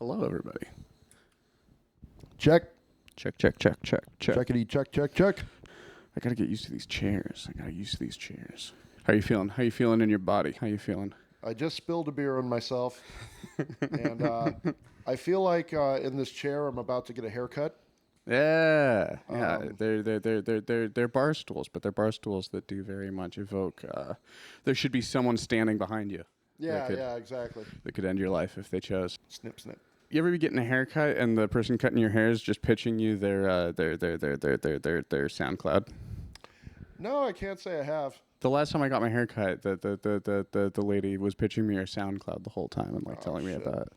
Hello, everybody. Check. Check, check, check, check, check. Checkity, check, check, check. I gotta get used to these chairs. How you feeling? How you feeling in your body? How you feeling? I just spilled a beer on myself, and I feel like in this chair I'm about to get a haircut. Yeah. They're bar stools, but they're bar stools that do very much evoke. There should be someone standing behind you. Yeah, exactly. That could end your life if they chose. Snip, snip. You ever be getting a haircut and the person cutting your hair is just pitching you their SoundCloud? No, I can't say I have. The last time I got my haircut, the lady was pitching me her SoundCloud the whole time and telling me about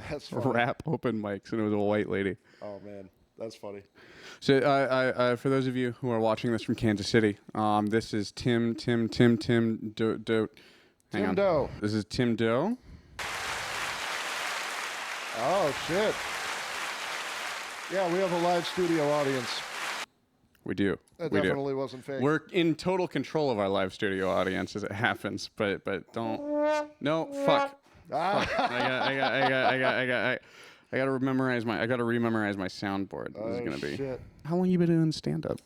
That's funny. rap open mics, and it was a white lady. Oh man, that's funny. So for those of you who are watching this from Kansas City, this is Tim Doe. Tim Doe. This is Tim Doe. Oh shit. Yeah, we have a live studio audience. We do. That we definitely do. wasn't fake. We're in total control of our live studio audience as it happens, but don't. No, fuck. I gotta rememorize my soundboard. This is gonna be. Shit. How long you been doing stand up?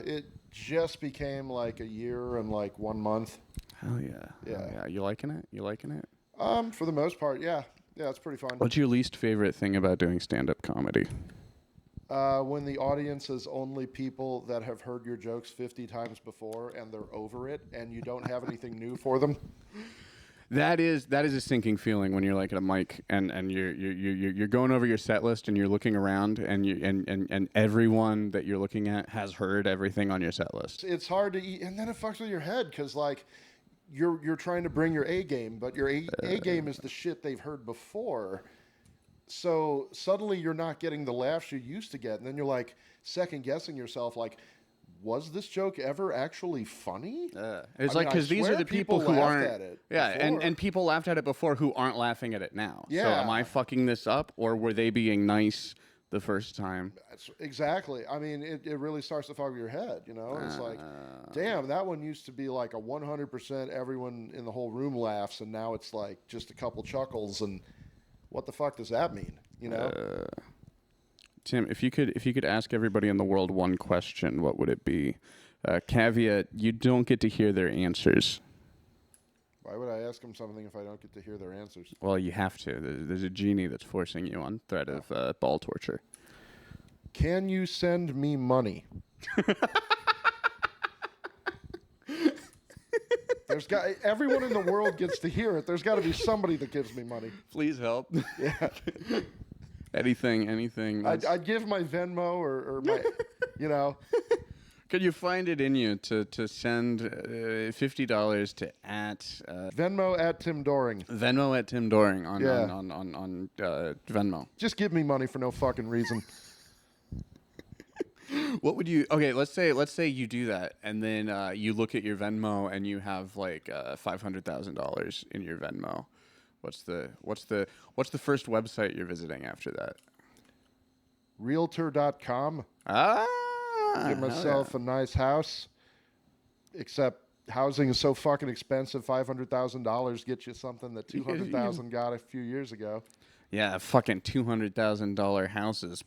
It just became like a year and like 1 month. Hell yeah. Yeah. Hell yeah. You liking it? For the most part, yeah. Yeah, it's pretty fun. What's your least favorite thing about doing stand up comedy? When the audience is only people that have heard your jokes 50 times before and they're over it and you don't have anything new for them. That is a sinking feeling when you're like at a mic and you're going over your set list and you're looking around and everyone that you're looking at has heard everything on your set list. It's hard to eat, and then it fucks with your head because like you're trying to bring your A game, but your A game is the shit they've heard before. So suddenly you're not getting the laughs you used to get, and then you're like second guessing yourself, like, was this joke ever actually funny? It's like because these are the people who aren't. At it and people laughed at it before who aren't laughing at it now. Yeah. So am I fucking this up, or were they being nice the first time? Exactly. I mean, it really starts to fuck with your head. You know, it's like, damn, that one used to be like a 100% everyone in the whole room laughs, and now it's like just a couple chuckles and. What the fuck does that mean? You know, Tim, if you could ask everybody in the world one question, what would it be? Caveat: you don't get to hear their answers. Why would I ask them something if I don't get to hear their answers? Well, you have to. There's a genie that's forcing you on threat of ball torture. Can you send me money? Everyone in the world gets to hear it. There's got to be somebody that gives me money. Please help. Yeah. Anything. I'd give my Venmo or my, you know. Could you find it in you to send $50 to Venmo at Tim Doring. Venmo at Tim Doring on Venmo. Just give me money for no fucking reason. What would you? Okay, let's say you do that, and then you look at your Venmo and you have like $500,000 in your Venmo. What's the first website you're visiting after that? Realtor.com. Get myself a nice house. Except housing is so fucking expensive. $500,000 gets you something that $200,000 got a few years ago. Yeah, fucking $200,000 houses.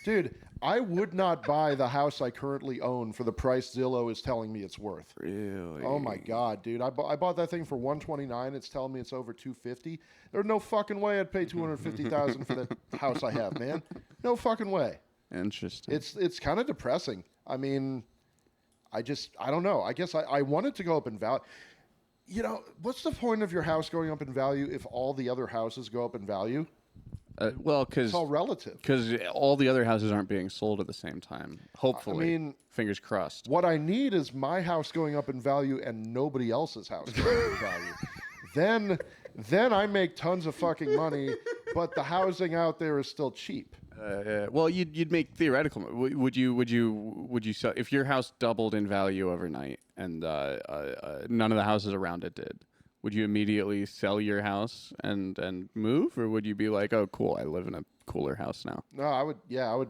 Dude, I would not buy the house I currently own for the price Zillow is telling me it's worth. Really? Oh my god, dude! I bought that thing for $129. It's telling me it's over $250. There's no fucking way I'd pay $250,000 for that house I have, man. No fucking way. Interesting. It's kind of depressing. I mean, I don't know. I guess I want it to go up in value. You know, what's the point of your house going up in value if all the other houses go up in value? Well, because it's all relative. Because all the other houses aren't being sold at the same time. Hopefully, I mean, fingers crossed. What I need is my house going up in value and nobody else's house going up in value. Then I make tons of fucking money, but the housing out there is still cheap. Well, you'd make theoretical. Would you sell if your house doubled in value overnight and none of the houses around it did? Would you immediately sell your house and move, or would you be like, oh, cool, I live in a cooler house now? No, I would. Yeah, I would.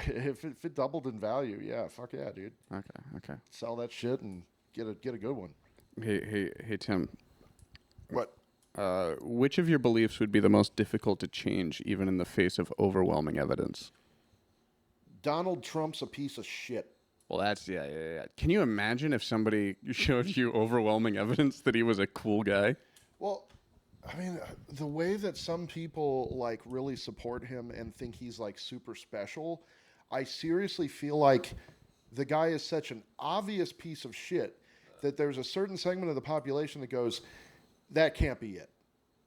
If it doubled in value, yeah, fuck yeah, dude. Okay. Sell that shit and get a good one. Hey, Tim. What? Which of your beliefs would be the most difficult to change, even in the face of overwhelming evidence? Donald Trump's a piece of shit. Well, that's yeah. Can you imagine if somebody showed you overwhelming evidence that he was a cool guy? Well, I mean, the way that some people like really support him and think he's like super special, I seriously feel like the guy is such an obvious piece of shit that there's a certain segment of the population that goes, that can't be it.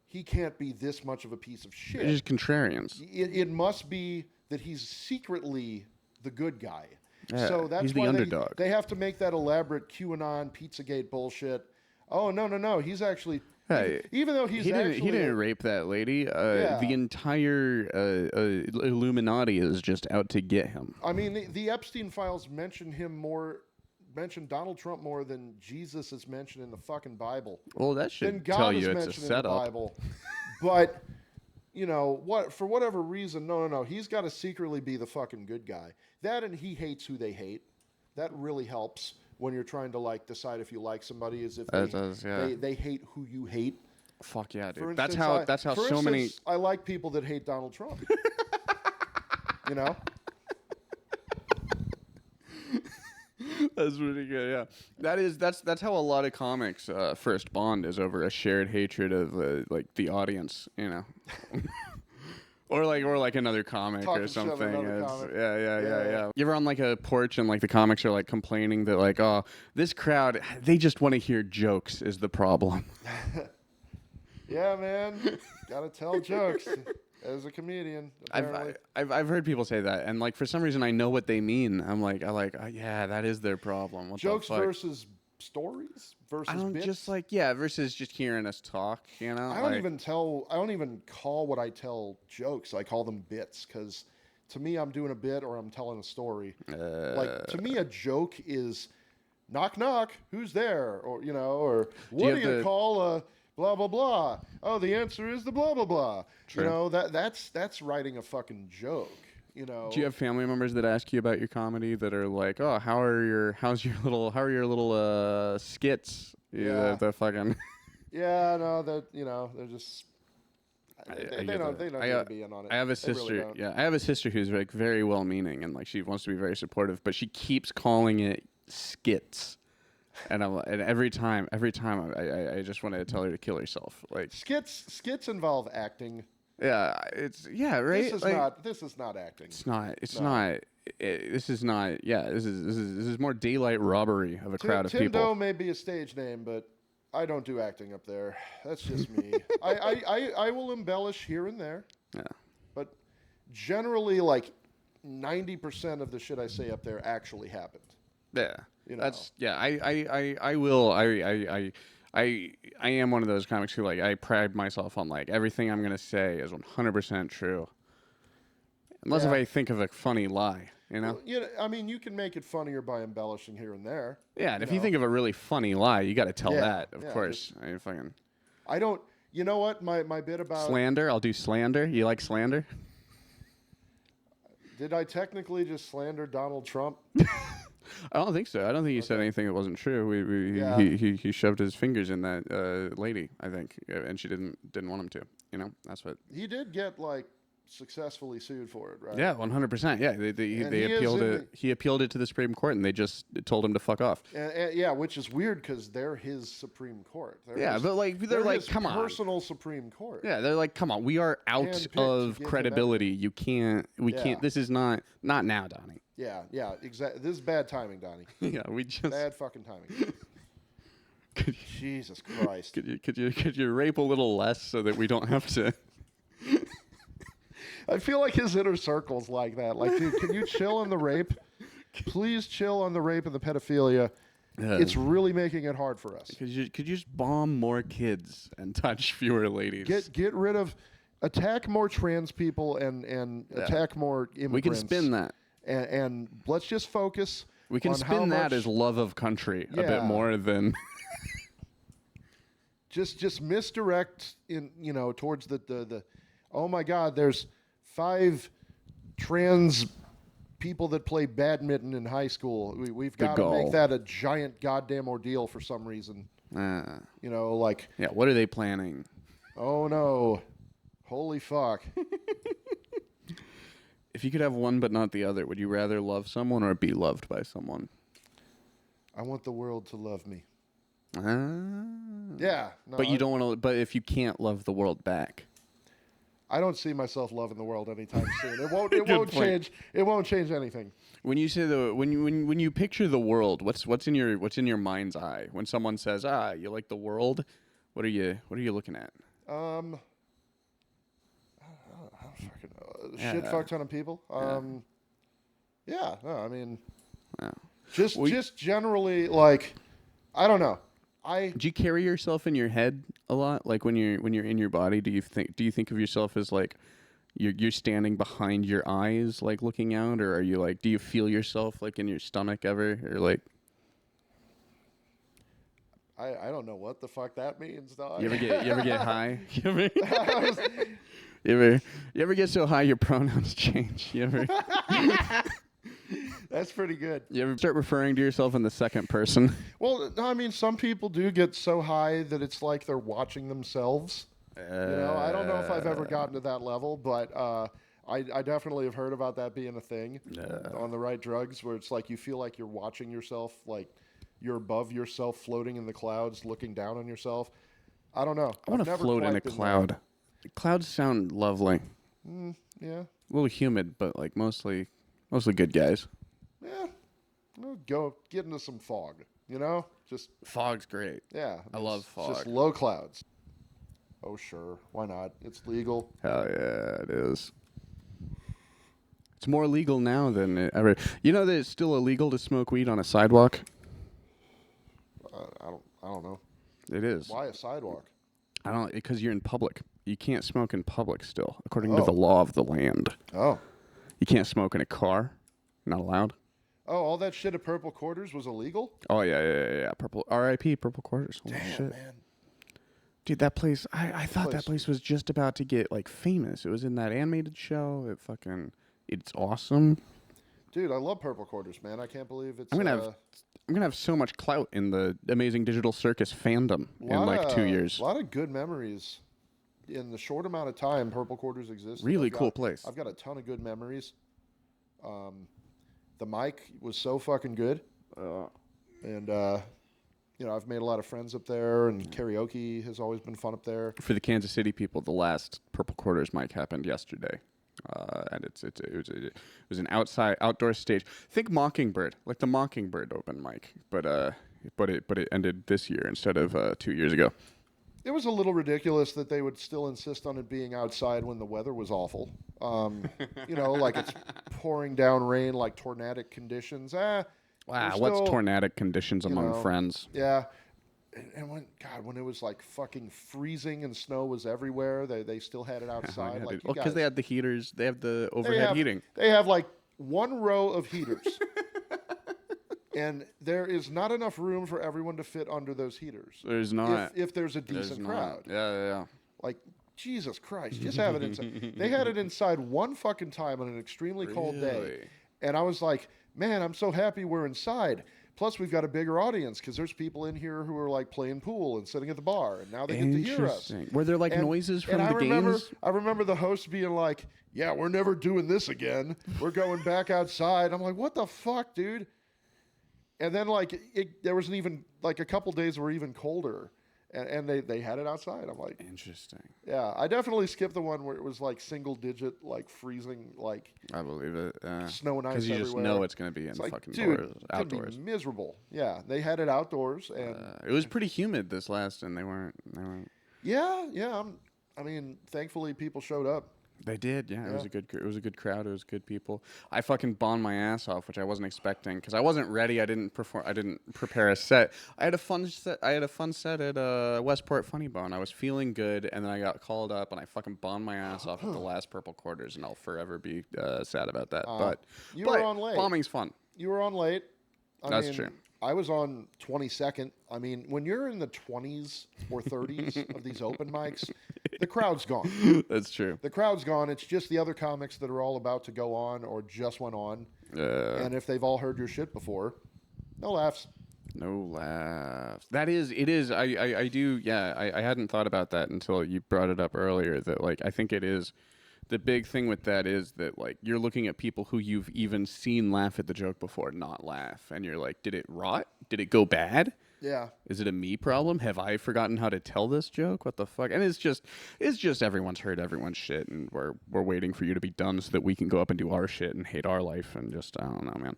He can't be this much of a piece of shit. They're just contrarians. It must be that he's secretly the good guy. Yeah, So that's he's the why underdog. they have to make that elaborate QAnon Pizzagate bullshit. Oh no, he's actually Hey, even though he didn't rape that lady. The entire Illuminati is just out to get him. I mean, the Epstein files mention Donald Trump more than Jesus is mentioned in the fucking Bible. Well, that Then should God tell is you it's a mentioned in the setup. Bible. But you know what? For whatever reason, no. He's got to secretly be the fucking good guy. That and he hates who they hate. That really helps when you're trying to like decide if you like somebody, is if they hate who you hate. Fuck yeah, dude. For That's instance, how for so many. instance, I like people that hate Donald Trump. You know. That's pretty good. Yeah, that's how a lot of comics first bond is over a shared hatred of like the audience, you know, or like another comic Talking or shit about something. another comic. Yeah. You ever on like a porch and like the comics are like complaining that like, oh, this crowd, they just want to hear jokes is the problem. Yeah, man, gotta tell jokes as a comedian. I've heard people say that, and like for some reason I know what they mean. I'm like, yeah, that is their problem. What Jokes the fuck? versus stories versus I don't bits. just like versus just hearing us talk. You know, I don't even call what I tell jokes. I call them bits because to me, I'm doing a bit or I'm telling a story. Like to me, a joke is knock knock, who's there, or or what do you call a blah blah blah? Oh, the answer is the blah blah blah. True. You know that's writing a fucking joke. You know. Do you have family members that ask you about your comedy that are like, oh, how are your little skits? Yeah. The fucking. Yeah, no, they're just. They don't need to be in on it. I have a They really sister. don't. I have a sister who's like very well meaning and like she wants to be very supportive, but she keeps calling it skits. And every time I just want to tell her to kill herself. Like skits involve acting. Yeah, right. This is not acting. It's not. This is not. Yeah, this is more daylight robbery of a crowd of Tim people. Doe may be a stage name, but I don't do acting up there. That's just me. I will embellish here and there. Yeah. But generally, like 90% of the shit I say up there actually happened. Yeah. You know. That's I will. I am one of those comics who like I pride myself on like everything I'm gonna say is 100% true. Unless if I think of a funny lie, you know? Well, I mean, you can make it funnier by embellishing here and there. Yeah, and if you think of a really funny lie, you got to tell that, of course. I don't. You know what? My bit about slander. I'll do slander. You like slander? Did I technically just slander Donald Trump? I don't think so. I don't think he said anything that wasn't true. He shoved his fingers in that lady, I think, and she didn't want him to. You know, that's what he did get like successfully sued for it, right? Yeah, 100%. Yeah, he appealed it to the Supreme Court, and they just told him to fuck off. Yeah, which is weird because they're his Supreme Court. But they're like, come on, personal Supreme Court. Yeah, they're like, come on, we are out of credibility. You can't. We can't. This is not now, Donnie. Yeah, exactly. This is bad timing, Donnie. Yeah, we just bad fucking timing. Jesus Christ. Could you rape a little less so that we don't have to? I feel like his inner circle's like that. Like, dude, can you chill on the rape? Please chill on the rape and the pedophilia. It's really making it hard for us. Could you just bomb more kids and touch fewer ladies? Get rid of, attack more trans people and attack more immigrants. We can spin that. And let's just focus. We can spin that as love of country a bit more than. just misdirect towards the oh my God, there's 5 trans people that play badminton in high school. We've got to make that a giant goddamn ordeal for some reason. Yeah, like. Yeah, what are they planning? Oh no. Holy fuck. If you could have one but not the other, would you rather love someone or be loved by someone? I want the world to love me. Ah. Yeah. No, But you don't want to. But if you can't love the world back, I don't see myself loving the world anytime soon. It won't. It Good won't point. change. It won't change anything. when you say when you picture the world, what's in your mind's eye when someone says, you like the world? What are you looking at? I don't fucking know. Yeah. Shit fuck ton of people. Yeah. No, I mean, Yeah. just generally like, I don't know. Do you carry yourself in your head a lot? Like when you're in your body, do you think of yourself as like you're standing behind your eyes, like looking out, or are you like, do you feel yourself like in your stomach ever, or like? I don't know what the fuck that means, dog. You ever get high? You ever get so high your pronouns change? You ever That's pretty good. you ever start referring to yourself in the second person? Well, no, I mean, some people do get so high that it's like they're watching themselves. You know, I don't know if I've ever gotten to that level, but I definitely have heard about that being a thing on the right drugs, where it's like you feel like you're watching yourself, like you're above yourself, floating in the clouds, looking down on yourself. I don't know. I want to float in a cloud. Clouds sound lovely. Yeah. A little humid, but like mostly good guys. Yeah. We'll go get into some fog, you know? Just, Fog's great. yeah. I love fog. Just low clouds. Oh, sure. Why not? It's legal. Hell yeah, it is. It's more legal now than it ever. You know that it's still illegal to smoke weed on a sidewalk? I don't know. It is. Why a sidewalk? Because you're in public. You can't smoke in public still, according to Oh. the law of the land. Oh. You can't smoke in a car. Not allowed. Oh, all that shit at Purple Quarters was illegal? Oh, yeah. Purple R.I.P. Purple Quarters. Holy Damn, shit. man. Dude, that place, I thought that place was just about to get, like, famous. It was in that animated show. It's awesome. Dude, I love Purple Quarters, man. I can't believe it's... I'm gonna have so much clout in the Amazing Digital Circus fandom in, like, 2 years. A lot of good memories. In the short amount of time Purple Quarters existed. Really cool place. I've got a ton of good memories. The mic was so fucking good. And, you know, I've made a lot of friends up there, and karaoke has always been fun up there. For the Kansas City people, the last Purple Quarters mic happened yesterday. And it was an outdoor stage. Think Mockingbird, like the Mockingbird open mic, but it ended this year instead of 2 years ago. It was a little ridiculous that they would still insist on it being outside when the weather was awful. You know, like it's pouring down rain, like tornadic conditions. Wow, Still, what's tornadic conditions among know, friends? Yeah. And when it was like fucking freezing and snow was everywhere, they still had it outside. Like, because they had the heaters, they have the overhead heating. They have like one row of heaters. And there is not enough room for everyone to fit under those heaters. There's not. If there's a decent crowd. Yeah. Like, Jesus Christ, just have it inside. They had it inside one fucking time on an extremely cold day. And I was like, man, I'm so happy we're inside. Plus, we've got a bigger audience because there's people in here who are like playing pool and sitting at the bar. And now they get to hear us. Were there like noises from the games? I remember the host being like, yeah, we're never doing this again. We're going back outside. I'm like, what the fuck, dude? And then, like, there was even, like, a couple days were even colder, and they had it outside. I'm like... Interesting. Yeah, I definitely skipped the one where it was, like, single-digit, like, freezing, like... I believe it. Snow and ice everywhere. Because you just know it's going to be in like, fucking outdoors. It's be miserable. Yeah, they had it outdoors, and... it was pretty humid this last, and they weren't... Yeah. I mean, thankfully, people showed up. They did, yeah. It was a good crowd. It was good people. I fucking bombed my ass off, which I wasn't expecting because I wasn't ready. I didn't prepare a set. I had a fun set at Westport Funny Bone. I was feeling good, and then I got called up, and I fucking bombed my ass off at the last Purple Quarters, and I'll forever be sad about that. But you were on late. Bombing's fun. You were on late. That's true. I was on 22nd. I mean, when you're in the 20s or 30s of these open mics, the crowd's gone. That's true. The crowd's gone. It's just the other comics that are all about to go on or just went on. And if they've all heard your shit before, no laughs. No laughs. That is, it is. I do. Yeah, I hadn't thought about that until you brought it up earlier. That like, I think it is. The big thing with that is that like you're looking at people who you've even seen laugh at the joke before, not laugh, and you're like, did it rot? Did it go bad? Yeah. Is it a me problem? Have I forgotten how to tell this joke? What the fuck? And it's just everyone's heard everyone's shit, and we're waiting for you to be done so that we can go up and do our shit and hate our life and just I don't know, man.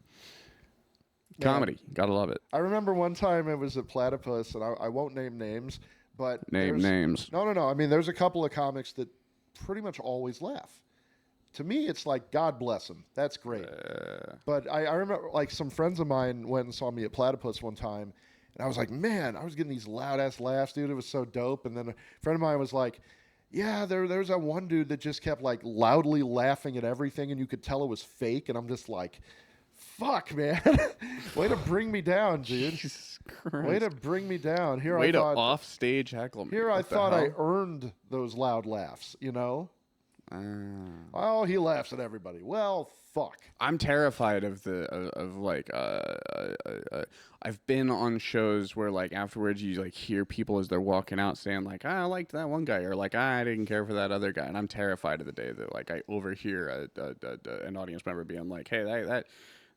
Comedy, gotta love it. I remember one time it was at Platypus, and I won't name names, but Name names. No. I mean, there's a couple of comics that pretty much always laugh. To me, it's like, God bless them. That's great. But I remember, like, some friends of mine went and saw me at Platypus one time, and I was like, man, I was getting these loud-ass laughs, dude. It was so dope. And then a friend of mine was like, yeah, there's that one dude that just kept, like, loudly laughing at everything, and you could tell it was fake. And I'm just like, fuck, man. Way to bring me down, dude. Jesus Christ. Way to bring me down. Way to off-stage heckle me. Here I thought I earned those loud laughs, you know? Oh, he laughs at everybody. Well, fuck. I'm terrified of I've been on shows where like afterwards you like hear people as they're walking out saying like, I liked that one guy, or like, I didn't care for that other guy, and I'm terrified of the day that like I overhear an audience member being like, hey,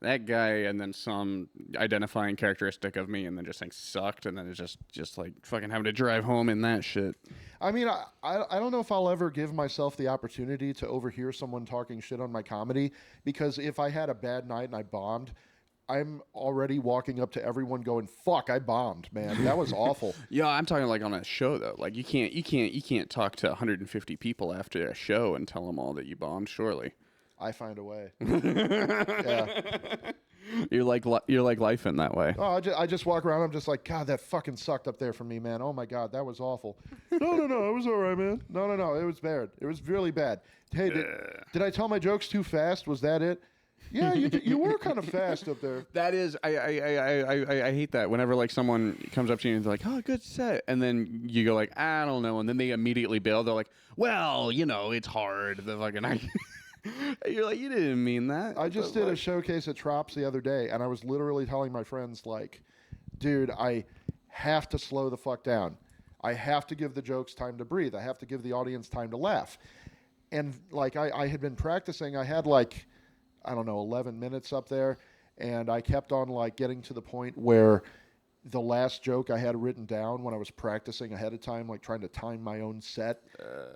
that guy, and then some identifying characteristic of me, and then just saying sucked, and then it's just like fucking having to drive home in that shit. I mean, I don't know if I'll ever give myself the opportunity to overhear someone talking shit on my comedy, because if I had a bad night and I bombed, I'm already walking up to everyone going, fuck, I bombed, man. That was awful. Yeah, I'm talking like on a show though. Like you can't talk to 150 people after a show and tell them all that you bombed, surely. I find a way. Yeah. You're like life in that way. Oh, I just walk around. I'm just like, God, that fucking sucked up there for me, man. Oh my God, that was awful. No, it was all right, man. No, it was bad. It was really bad. Hey, did I tell my jokes too fast? Was that it? Yeah, you were kind of fast up there. That is, I hate that. Whenever like someone comes up to you and they're like, "Oh, good set," and then you go like, "I don't know," and then they immediately bail. They're like, "Well, it's hard." The fucking You're like, you didn't mean that. I just did a showcase at Trops the other day, and I was literally telling my friends, like, dude, I have to slow the fuck down. I have to give the jokes time to breathe. I have to give the audience time to laugh. And, like, I had been practicing. I had, like, I don't know, 11 minutes up there, and I kept on, like, getting to the point where the last joke I had written down when I was practicing ahead of time, like trying to time my own set,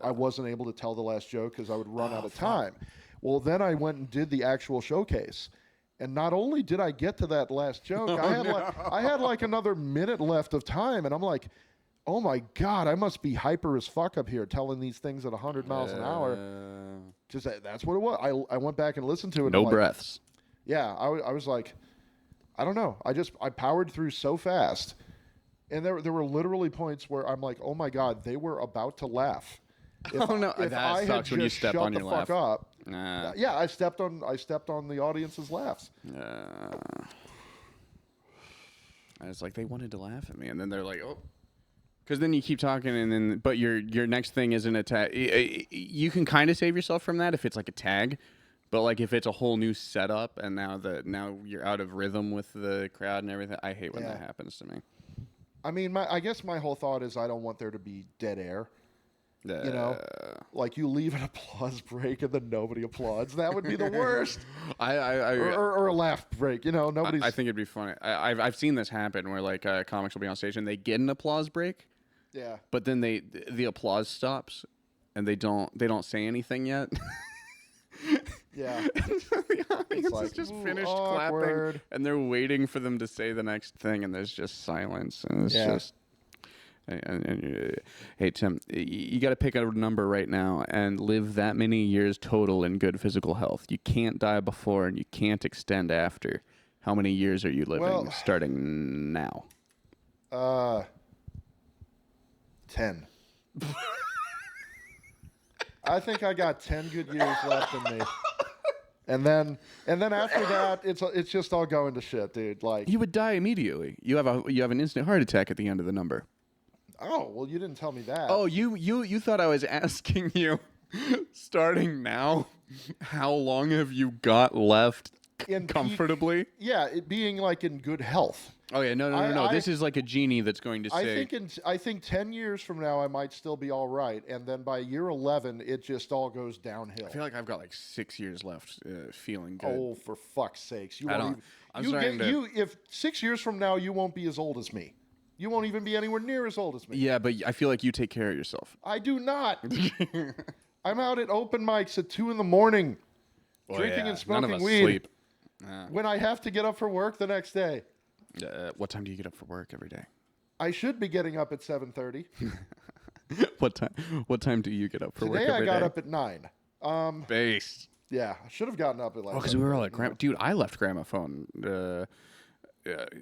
I wasn't able to tell the last joke because I would run out of time. Well, then I went and did the actual showcase. And not only did I get to that last joke, I had like another minute left of time. And I'm like, oh my God, I must be hyper as fuck up here telling these things at 100 miles an hour. Just that's what it was. I went back and listened to it. No breaths. Yeah, I was like, I don't know. I powered through so fast. And there were literally points where I'm like, oh my God, they were about to laugh. If that sucks when you step on your laugh. Up, yeah, I stepped on the audience's laughs. It's like they wanted to laugh at me, and then they're like, oh. Because then you keep talking, and then but your next thing is an attack. You can kind of save yourself from that if it's like a tag, but like if it's a whole new setup, and now you're out of rhythm with the crowd and everything. I hate when that happens to me. I mean, I guess my whole thought is I don't want there to be dead air. Like you leave an applause break and then nobody applauds. That would be the worst. Or a laugh break. Nobody's. I think it'd be funny. I've seen this happen where like comics will be on stage and they get an applause break. Yeah. But then the applause stops, and they don't say anything yet. Yeah. The audience like, has just finished awkward. clapping, and they're waiting for them to say the next thing, and there's just silence, and it's just. Hey Tim, you got to pick a number right now and live that many years total in good physical health. You can't die before, and you can't extend after. How many years are you living starting now? 10. I think I got 10 good years left in me. And then after that, it's just all going to shit, dude. Like you would die immediately. You have an instant heart attack at the end of the number. Oh, well, you didn't tell me that. Oh, you thought I was asking you, starting now, how long have you got left comfortably? It being like in good health. Oh yeah, no. This is like a genie that's going to say. I think 10 years from now I might still be all right, and then by year 11 it just all goes downhill. I feel like I've got like 6 years left, feeling good. Oh, for fuck's sakes! You I won't don't. even, if 6 years from now you won't be as old as me. You won't even be anywhere near as old as me. Yeah, but I feel like you take care of yourself. I do not. I'm out at open mics at 2 a.m, drinking and smoking None of us weed sleep. when I have to get up for work the next day. What time do you get up for work every day? I should be getting up at 7:30. What time do you get up for work every day? Today I got up at 9. Based. Yeah, I should have gotten up at like. Oh, because we were all at dude, I left Gramophone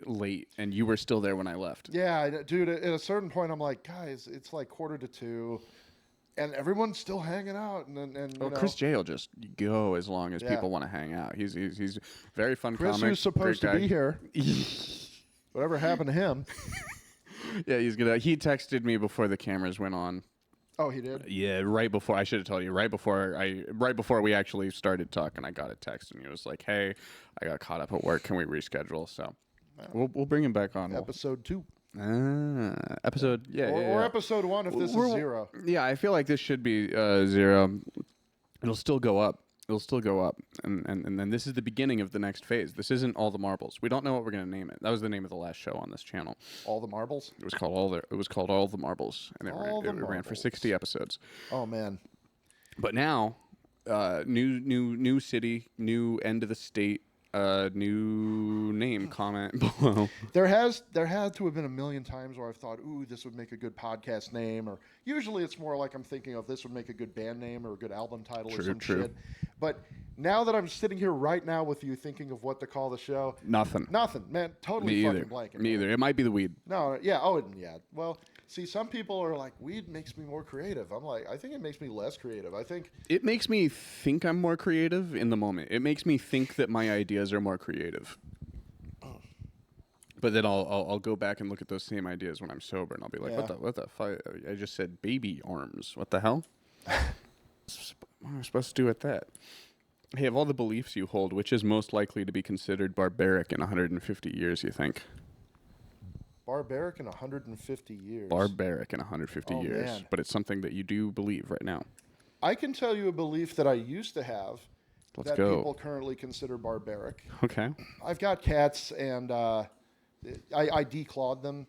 late, and you were still there when I left. Yeah, dude. At a certain point, I'm like, guys, it's like 1:45, and everyone's still hanging out. And Chris J will just go as long as people want to hang out. He's very fun. Chris, comic, who's supposed to be here. Whatever happened to him? Yeah, he's gonna. He texted me before the cameras went on. Oh, he did? Yeah, right before. I should have told you. Right before we actually started talking, I got a text and he was like, "Hey, I got caught up at work. Can we reschedule?" So we'll bring him back on. Episode 2. Episode Or episode 1 if this is 0. Yeah, I feel like this should be 0. It'll still go up. And then this is the beginning of the next phase. This isn't All the Marbles. We don't know what we're gonna name it. That was the name of the last show on this channel. All the Marbles? It was called All the Marbles, and it ran for 60 episodes. Oh man! But now, new city, new end of the state, new name. Comment below. There had to have been a million times where I've thought, ooh, this would make a good podcast name, or usually it's more like I'm thinking of this would make a good band name or a good album title or some shit. But now that I'm sitting here right now with you thinking of what to call the show, nothing, man, totally fucking blanking. Me either. It might be the weed. No, yeah, yeah. Well, see, some people are like, weed makes me more creative. I'm like, I think it makes me less creative. I think it makes me think I'm more creative in the moment. It makes me think that my ideas are more creative. But then I'll go back and look at those same ideas when I'm sober, and I'll be like, what the fuck? I just said baby arms. What the hell? What am I supposed to do with that? Hey, of all the beliefs you hold, which is most likely to be considered barbaric in 150 years, you think? Barbaric in 150 years. Barbaric in 150 years. Man. But it's something that you do believe right now. I can tell you a belief that I used to have people currently consider barbaric. Okay. I've got cats, and I declawed them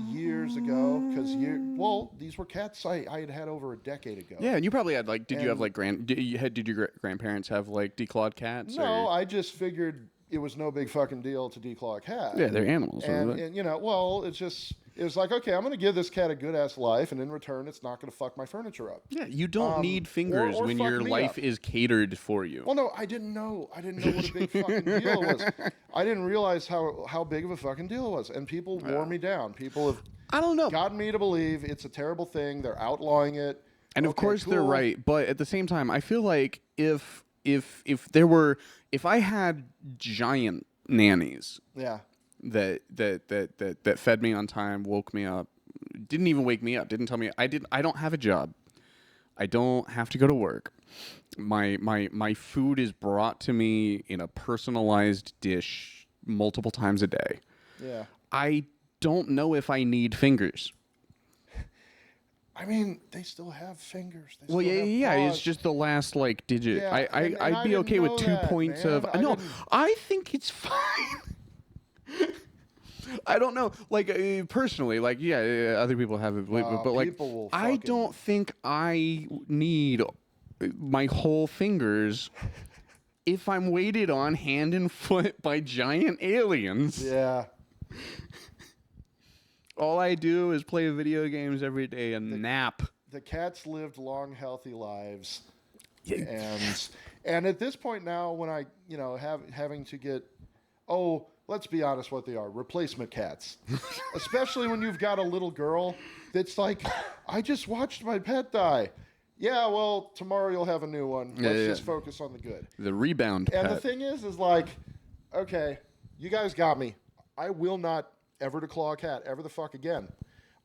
years ago because these were cats I had over a decade ago. Yeah, and you probably had did your grandparents have declawed cats? No, I just figured it was no big fucking deal to declaw a cat. Yeah, they're animals. And it was like, okay, I'm going to give this cat a good ass life, and in return, it's not going to fuck my furniture up. Yeah, you don't need fingers when your life is catered for you. Well, no, I didn't know what a big fucking deal it was. I didn't realize how big of a fucking deal it was, and people wore me down. People have gotten me to believe it's a terrible thing. They're outlawing it. And of course they're right, but at the same time, I feel like if I had giant nannies, that fed me on time, woke me up, didn't even wake me up, didn't tell me I don't have a job, I don't have to go to work. My food is brought to me in a personalized dish multiple times a day. Yeah. I don't know if I need fingers. I mean, they still have fingers. It's just the last digit. Yeah, I'd be okay with 2 points man. of. I think it's fine. I don't know. Personally, other people have it, but I don't think I need my whole fingers if I'm weighted on hand and foot by giant aliens. Yeah. All I do is play video games every day and nap. The cats lived long, healthy lives, and at this point now, when I having to get, let's be honest, what they are, replacement cats, especially when you've got a little girl that's like, I just watched my pet die. Yeah, well, tomorrow you'll have a new one. Let's just focus on the good. The rebound And pet. the thing is okay, you guys got me. I will not ever declaw a cat ever the fuck again.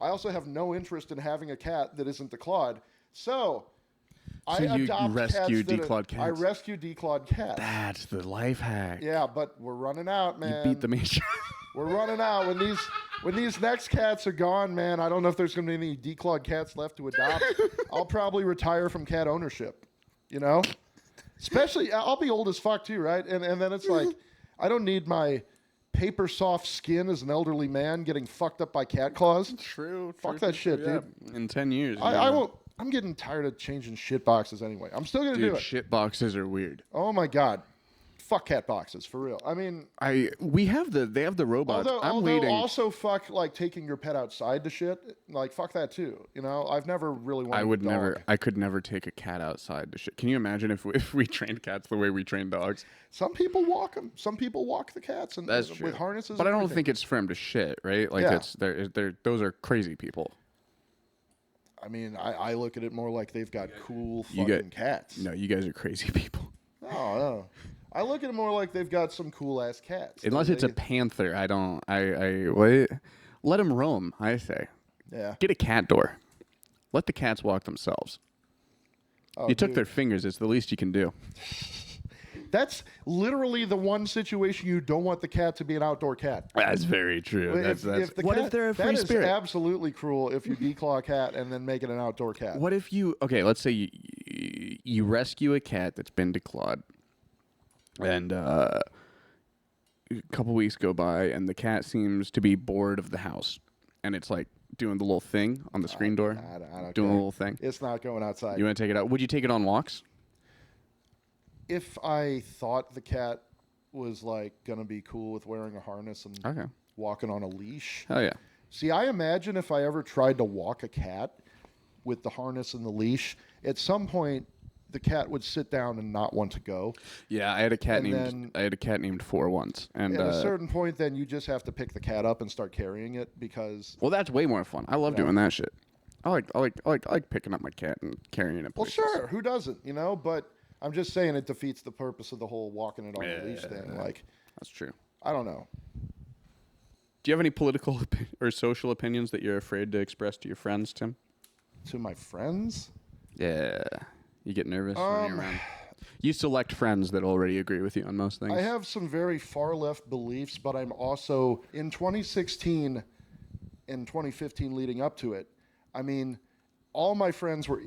I also have no interest in having a cat that isn't declawed. So I rescue declawed cats. I rescue declawed cats. That's the life hack. Yeah, but we're running out, man. You beat the major. We're running out. When these next cats are gone, man, I don't know if there's going to be any declawed cats left to adopt. I'll probably retire from cat ownership, you know? Especially, I'll be old as fuck too, right? And then it's like, I don't need my paper soft skin as an elderly man getting fucked up by cat claws. True. Fuck that shit, yeah. dude. In 10 years. I won't. I'm getting tired of changing shit boxes anyway. I'm still going to do it. Shit boxes are weird. Oh my God. Fuck cat boxes, for real. I mean... they have the robots. I'm waiting. Also fuck, like, taking your pet outside to shit. Like, fuck that too. You know? I've never really wanted a dog. I could never take a cat outside to shit. Can you imagine if we trained cats the way we train dogs? Some people walk them. Some people walk the cats and That's true. with harnesses. But I don't think it's for them to shit, right? Like, those are crazy people. I mean, I look at it more like they've got cool fucking cats. No, you guys are crazy people. No. I look at it more like they've got some cool ass cats. Unless it's a panther, I don't. Wait. Let them roam. I say. Yeah. Get a cat door. Let the cats walk themselves. Oh, you took their fingers. It's the least you can do. That's literally the one situation you don't want the cat to be an outdoor cat. That's very true. What if they're a free spirit? That is absolutely cruel if you declaw a cat and then make it an outdoor cat. What if let's say you rescue a cat that's been declawed, and a couple weeks go by, and the cat seems to be bored of the house, and it's like doing the little thing on the screen door, I don't doing care. a little thing. It's not going outside. You want to take it out? Would you take it on walks? If I thought the cat was like gonna be cool with wearing a harness and walking on a leash. Oh yeah. See, I imagine if I ever tried to walk a cat with the harness and the leash, at some point the cat would sit down and not want to go. Yeah, I had a cat named Four once, and at a certain point, then you just have to pick the cat up and start carrying it because. Well, that's way more fun. I love doing that shit. I like picking up my cat and carrying it. Well, sure, who doesn't? You know, but I'm just saying it defeats the purpose of the whole walking it on the leash thing. Like, that's true. I don't know. Do you have any political or social opinions that you're afraid to express to your friends, Tim? To my friends? Yeah. You get nervous when you're around. You select friends that already agree with you on most things. I have some very far left beliefs, but I'm also, in 2016 and 2015 leading up to it, I mean, all my friends were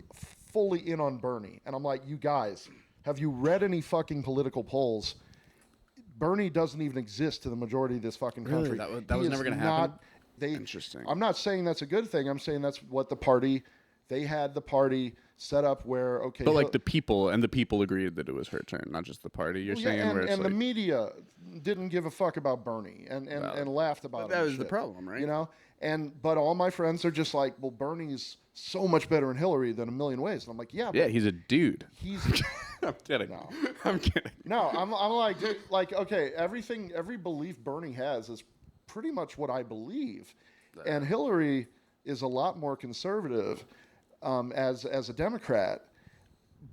fully in on Bernie. And I'm like, you guys, have you read any fucking political polls? Bernie doesn't even exist to the majority of this fucking country. Really? That was never going to happen? Interesting. I'm not saying that's a good thing. I'm saying that's what they had the party set up where, okay. But like the people agreed that it was her turn, not just the party. You're saying where it's and the media didn't give a fuck about Bernie and laughed about it. That was the problem, right? You know? But all my friends are just like, well, Bernie's so much better than Hillary than a million ways. And I'm like, yeah. Yeah, he's a dude. I'm kidding. No. I'm kidding. No, I'm like, dude, like, okay, every belief Bernie has is pretty much what I believe. And Hillary is a lot more conservative as a Democrat,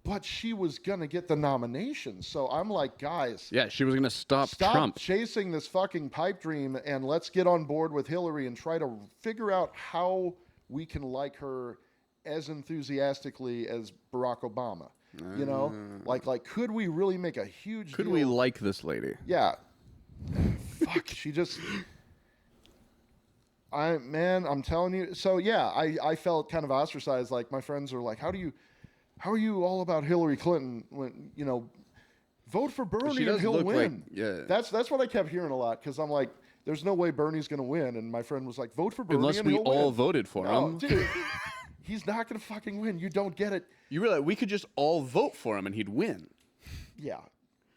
but she was going to get the nomination. So I'm like, guys. Yeah, she was going to stop Trump. Chasing this fucking pipe dream and let's get on board with Hillary and try to figure out how we can like her as enthusiastically as Barack Obama. You know? Like, could we really make a huge deal? Could we like this lady? Yeah. Fuck, she just... I'm telling you. So yeah, I felt kind of ostracized. Like my friends are like, how are you all about Hillary Clinton when, you know, vote for Bernie and he'll win. That's what I kept hearing a lot. Cause I'm like, there's no way Bernie's going to win. And my friend was like, vote for Bernie unless and we he'll all win. Voted for him. Dude, he's not going to fucking win. You don't get it. You realize we could just all vote for him and he'd win. Yeah.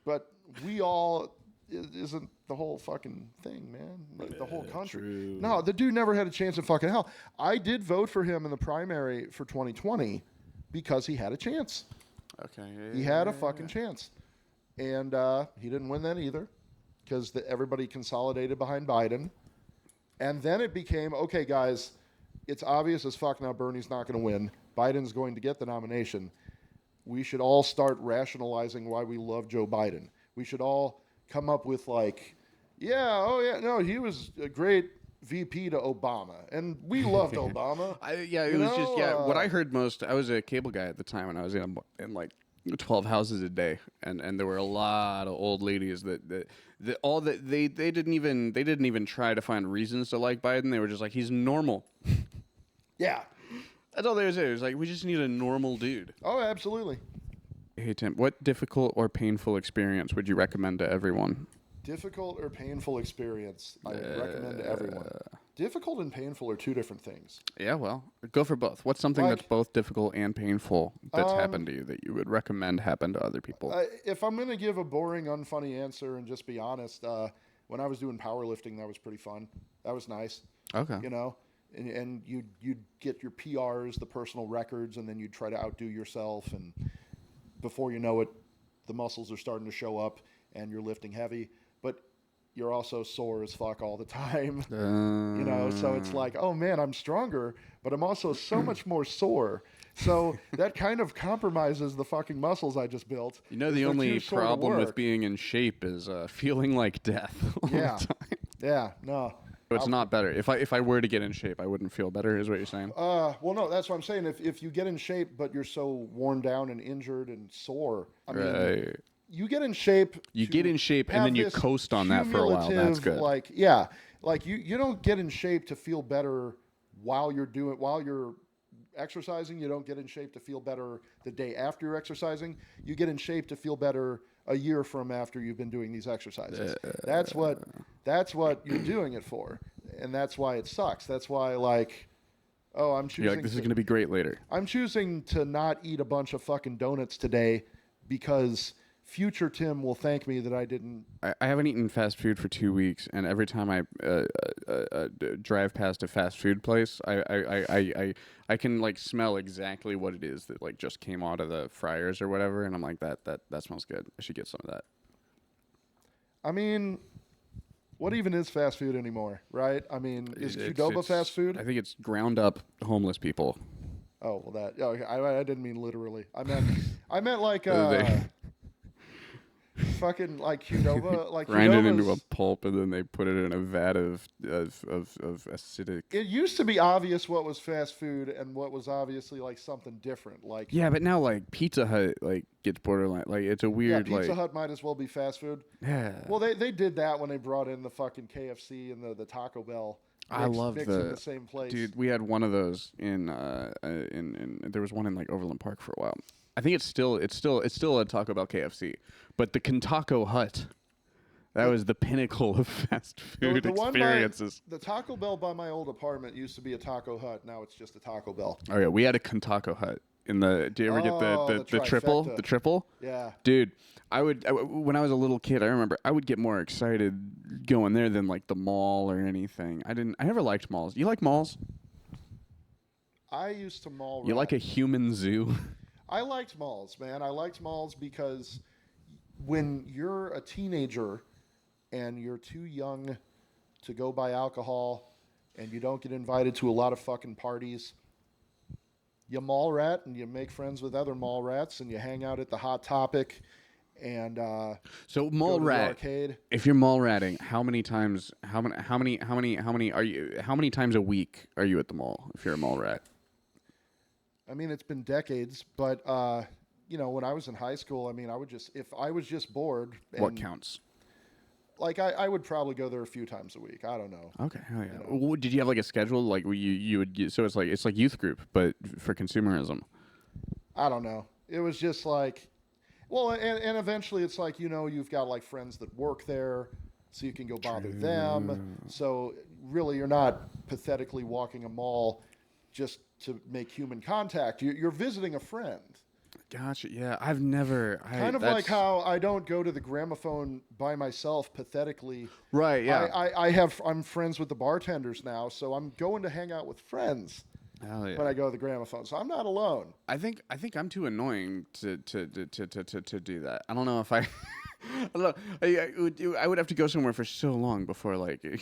But we all isn't the whole fucking thing, man. Like the whole country. True. No, the dude never had a chance in fucking hell. I did vote for him in the primary for 2020 because he had a chance. Okay. He had a fucking chance. And he didn't win that either because everybody consolidated behind Biden. And then it became, okay, guys, it's obvious as fuck now Bernie's not going to win. Biden's going to get the nomination. We should all start rationalizing why we love Joe Biden. We should all come up with like, he was a great VP to Obama, and we loved Obama. What I heard most. I was a cable guy at the time, and I was in like 12 houses a day, and there were a lot of old ladies that they didn't even try to find reasons to like Biden. They were just like, he's normal. Yeah. That's all they were saying. It was like, we just need a normal dude. Oh, absolutely. Hey Tim, what difficult or painful experience would you recommend to everyone? Difficult or painful experience I would recommend to everyone. Difficult and painful are two different things. Yeah, well, go for both. What's something that's both difficult and painful that's happened to you that you would recommend happen to other people? If I'm going to give a boring, unfunny answer and just be honest, when I was doing powerlifting, that was pretty fun. That was nice. Okay. You know, and you'd get your PRs, the personal records, and then you'd try to outdo yourself. And before you know it, the muscles are starting to show up and you're lifting heavy. But you're also sore as fuck all the time, you know, so it's like, oh man, I'm stronger, but I'm also so much more sore. So that kind of compromises the fucking muscles I just built. You know, the only problem with being in shape is feeling like death all the time. Yeah, no. So it's not better. If I were to get in shape, I wouldn't feel better, is what you're saying? Well, no, that's what I'm saying. If you get in shape, but you're so worn down and injured and sore, I mean, you get in shape. You get in shape and then you coast on that for a while. That's good. Like you don't get in shape to feel better while you're exercising. You don't get in shape to feel better the day after you're exercising. You get in shape to feel better a year from after you've been doing these exercises. That's what you're doing it for, and that's why it sucks. That's why I'm choosing. You're like, this is going to be great later. I'm choosing to not eat a bunch of fucking donuts today because future Tim will thank me that I didn't. I haven't eaten fast food for 2 weeks, and every time I drive past a fast food place, I can like smell exactly what it is that like just came out of the fryers or whatever, and I'm like, that smells good. I should get some of that. I mean, what even is fast food anymore, right? I mean, is Qdoba fast food? I think it's ground up homeless people. Oh well, that. Okay, I didn't mean literally. I meant like. Fucking like Qdoba, like grind it into a pulp and then they put it in a vat of acidic. It used to be obvious what was fast food and what was obviously like something different. Like yeah, but now like Pizza Hut like gets borderline. Like it's a weird Pizza Hut might as well be fast food. Yeah. Well, they did that when they brought in the fucking KFC and the Taco Bell. I love in the same place. Dude, we had one of those in there was one in like Overland Park for a while. I think it's still a Taco Bell KFC, but the Kentucky Hut, that was the pinnacle of fast food experiences. The Taco Bell by my old apartment used to be a Taco Hut. Now it's just a Taco Bell. Oh yeah, we had a Kentucky Hut in the. Do you ever get the triple? The triple? Yeah. Dude, when I was a little kid, I remember I would get more excited going there than like the mall or anything. I never liked malls. You like malls? I used to mall. You like a human zoo? I liked malls, man. I liked malls because when you're a teenager and you're too young to go buy alcohol and you don't get invited to a lot of fucking parties, you mall rat and you make friends with other mall rats and you hang out at the Hot Topic and so mall rat arcade. If you're mall ratting, how many times a week are you at the mall if you're a mall rat? I mean, it's been decades, but when I was in high school, I mean, if I was just bored. What counts? Like I would probably go there a few times a week. I don't know. Okay, hell yeah. Did you have like a schedule, like you would? So it's like youth group, but for consumerism. I don't know. It was just like, well, and eventually it's like you've got like friends that work there, so you can go bother them. So really, you're not pathetically walking a mall just to make human contact. You're visiting a friend. Gotcha. Yeah, I've never. Kind of like how I don't go to the gramophone by myself pathetically. Right. Yeah. I'm friends with the bartenders now, so I'm going to hang out with friends. Hell yeah. When I go to the gramophone, so I'm not alone. I think I'm too annoying to do that. I don't know if I. I don't know. I would have to go somewhere for so long before like it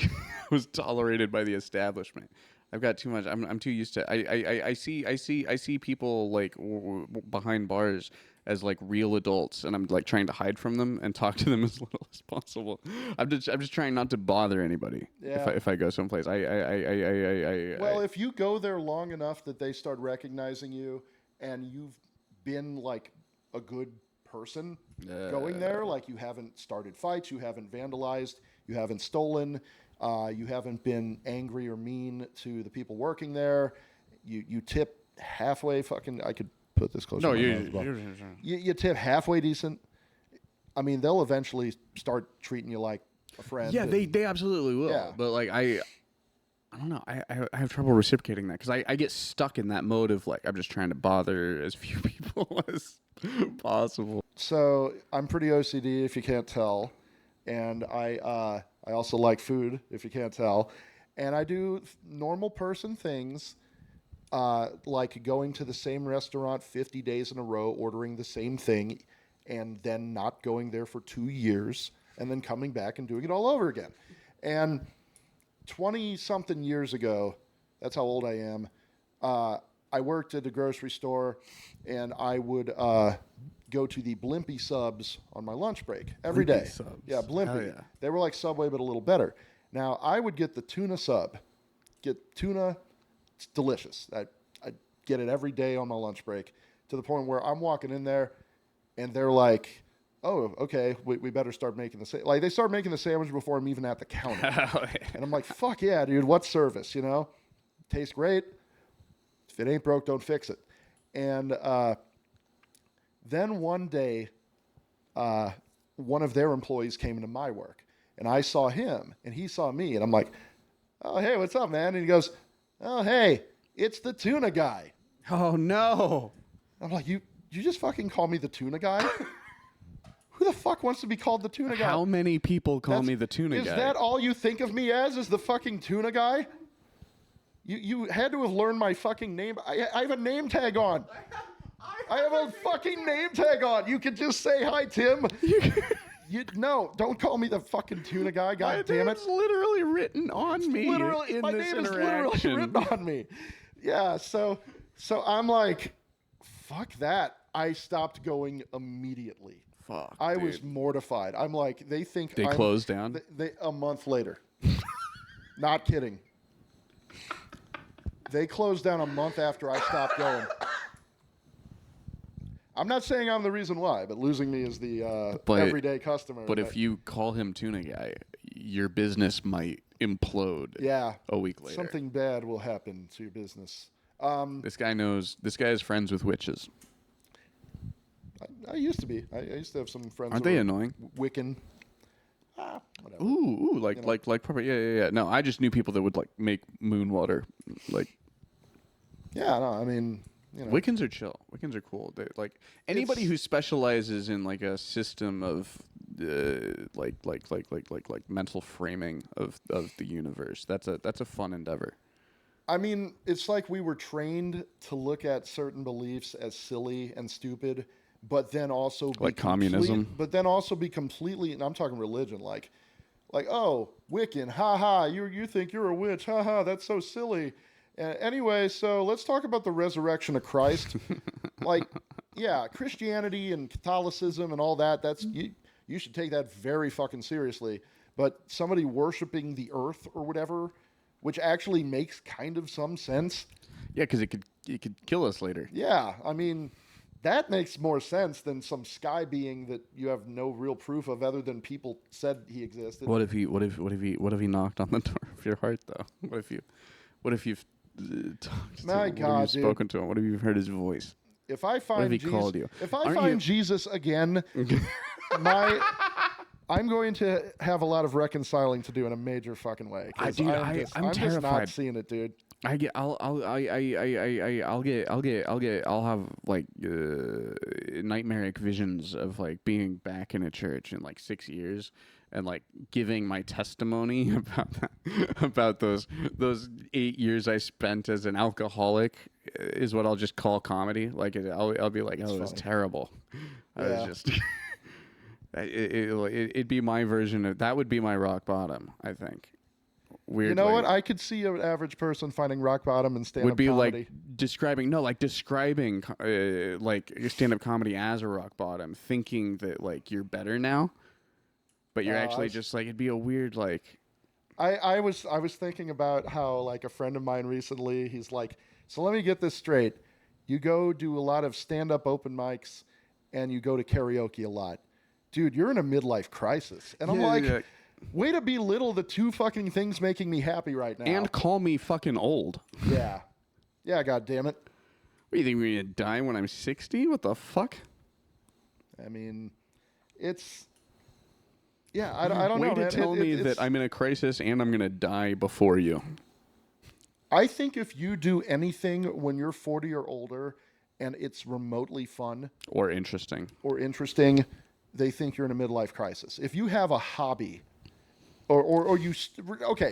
was tolerated by the establishment. I've got too much. I'm too used to. I see people like behind bars as like real adults, and I'm like trying to hide from them and talk to them as little as possible. I'm just trying not to bother anybody. Yeah. If I go someplace, Well, if you go there long enough that they start recognizing you, and you've been like a good person going there. Like, you haven't started fights, you haven't vandalized, you haven't stolen, you haven't been angry or mean to the people working there. You tip halfway fucking. I could put this closer. No, to my mouth as well. You tip halfway decent. I mean, they'll eventually start treating you like a friend. Yeah, they absolutely will. Yeah. But like I don't know. I have trouble reciprocating that because I get stuck in that mode of like I'm just trying to bother as few people as possible. So I'm pretty OCD, if you can't tell, and I also like food, if you can't tell, and I do normal person things, like going to the same restaurant 50 days in a row, ordering the same thing, and then not going there for 2 years, and then coming back and doing it all over again. And 20-something years ago, that's how old I am, I worked at a grocery store, and I would go to the Blimpie subs on my lunch break every day. Blimpie subs. Yeah, Blimpie. Hell yeah. They were like Subway, but a little better. Now, I would get the tuna sub. Get tuna, it's delicious. I get it every day on my lunch break, to the point where I'm walking in there, and they're like, oh, okay, we better start making the sandwich. Like, they start making the sandwich before I'm even at the counter. And I'm like, fuck yeah, dude, what service, you know? Tastes great. If it ain't broke, don't fix it. And then one day, one of their employees came into my work, and I saw him, and he saw me, and I'm like, oh, hey, what's up, man? And he goes, oh, hey, it's the tuna guy. Oh no! I'm like, you just fucking call me the tuna guy? Who the fuck wants to be called the tuna guy? How many people call me the tuna guy? Is that all you think of me as, is the fucking tuna guy? You had to have learned my fucking name. I have a name tag on. I have a fucking name tag on. You could just say, hi, Tim. No, don't call me the fucking tuna guy. God damn it. It's literally written on me. Literally, in my this name is literally written on me. Yeah, so I'm like, fuck that. I stopped going immediately. Fuck, I dude. was mortified. I'm like, they think They closed down? They a month later. Not kidding. They closed down a month after I stopped going. I'm not saying I'm the reason why, but losing me as the everyday customer. But if you call him tuna guy, your business might implode. Yeah, a week later, something bad will happen to your business. This guy is friends with witches. I used to be. I used to have some friends. Aren't they annoying? Wiccan. Whatever. Ooh, like proper. Yeah. No, I just knew people that would like make moon water, like. Yeah, no, I mean, you know. Wiccans are chill. Wiccans are cool. They like anybody who specializes in like a system of like mental framing of the universe. That's a fun endeavor. I mean, it's like we were trained to look at certain beliefs as silly and stupid, but then also be like communism. But then also be completely, and I'm talking religion, like oh, Wiccan, haha, you think you're a witch, haha, that's so silly. Anyway, so let's talk about the resurrection of Christ. Like, yeah, Christianity and Catholicism and all that, that's you should take that very fucking seriously. But somebody worshiping the earth or whatever, which actually makes kind of some sense. Yeah, because it could kill us later. Yeah, I mean, that makes more sense than some sky being that you have no real proof of, other than people said he existed. What if he knocked on the door of your heart though? What if you've talked to My him? God, what if you've dude. spoken to him? What if you've heard his voice? If I find What if he Jesus, called you? If I Aren't find you- Jesus again, I'm going to have a lot of reconciling to do in a major fucking way. 'Cause Dude, I'm I'm just not terrified. seeing it, dude. I'll have like nightmaric visions of like being back in a church in like 6 years and like giving my testimony about those 8 years I spent as an alcoholic is what I'll just call comedy. Like I'll be like, oh, it was terrible. I was just. It'd be my version of that. Would be my rock bottom, I think. Weirdly. You know what? I could see an average person finding rock bottom and stand-up would be comedy. like describing like stand-up comedy as a rock bottom, thinking that like you're better now, but you're actually just like it'd be a weird like. I was thinking about how like a friend of mine recently, he's like, so let me get this straight. You go do a lot of stand-up open mics and you go to karaoke a lot. Dude, you're in a midlife crisis. And I'm Yeah, like, yeah. way to belittle the two fucking things making me happy right now. And call me fucking old. Yeah. Yeah, God damn it. What do you think, we're gonna die when I'm 60? What the fuck? I mean, it's... Yeah, I don't Way know, to man. tell me it's- that I'm in a crisis and I'm gonna die before you. I think if you do anything when you're 40 or older and it's remotely fun Or interesting. or interesting, they think you're in a midlife crisis. If you have a hobby, or you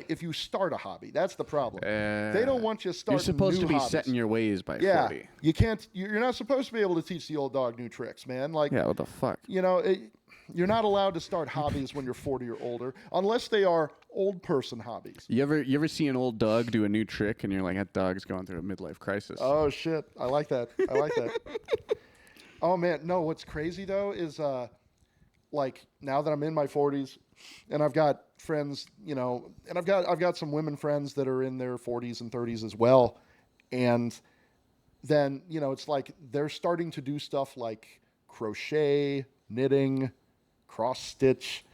if you start a hobby, that's the problem. They don't want you starting. You're supposed new to be hobbies. set in your ways by Yeah, 40. you can't. You're not supposed to be able to teach the old dog new tricks, man. Like, Yeah, what the fuck? you're not allowed to start hobbies when you're 40 or older, unless they are old person hobbies. You ever see an old dog do a new trick and you're like, that dog's going through a midlife crisis? Oh shit, I like that. I like that. Oh man, no. What's crazy though is like now that I'm in my 40s, and I've got friends, and I've got some women friends that are in their 40s and 30s as well, and then it's like they're starting to do stuff like crochet, knitting, cross stitch,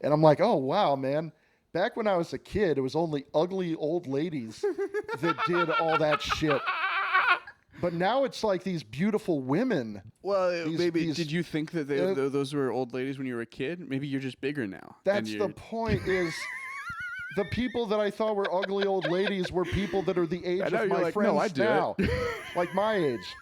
and I'm like, oh wow, man. Back when I was a kid, it was only ugly old ladies that did all that shit. But now it's like these beautiful women. Well, maybe these- did you think that those were old ladies when you were a kid? Maybe you're just bigger now. That's the point. Is the people that I thought were ugly old ladies were people that are the age I know, of you're my like, friends no, I do now, it. like my age.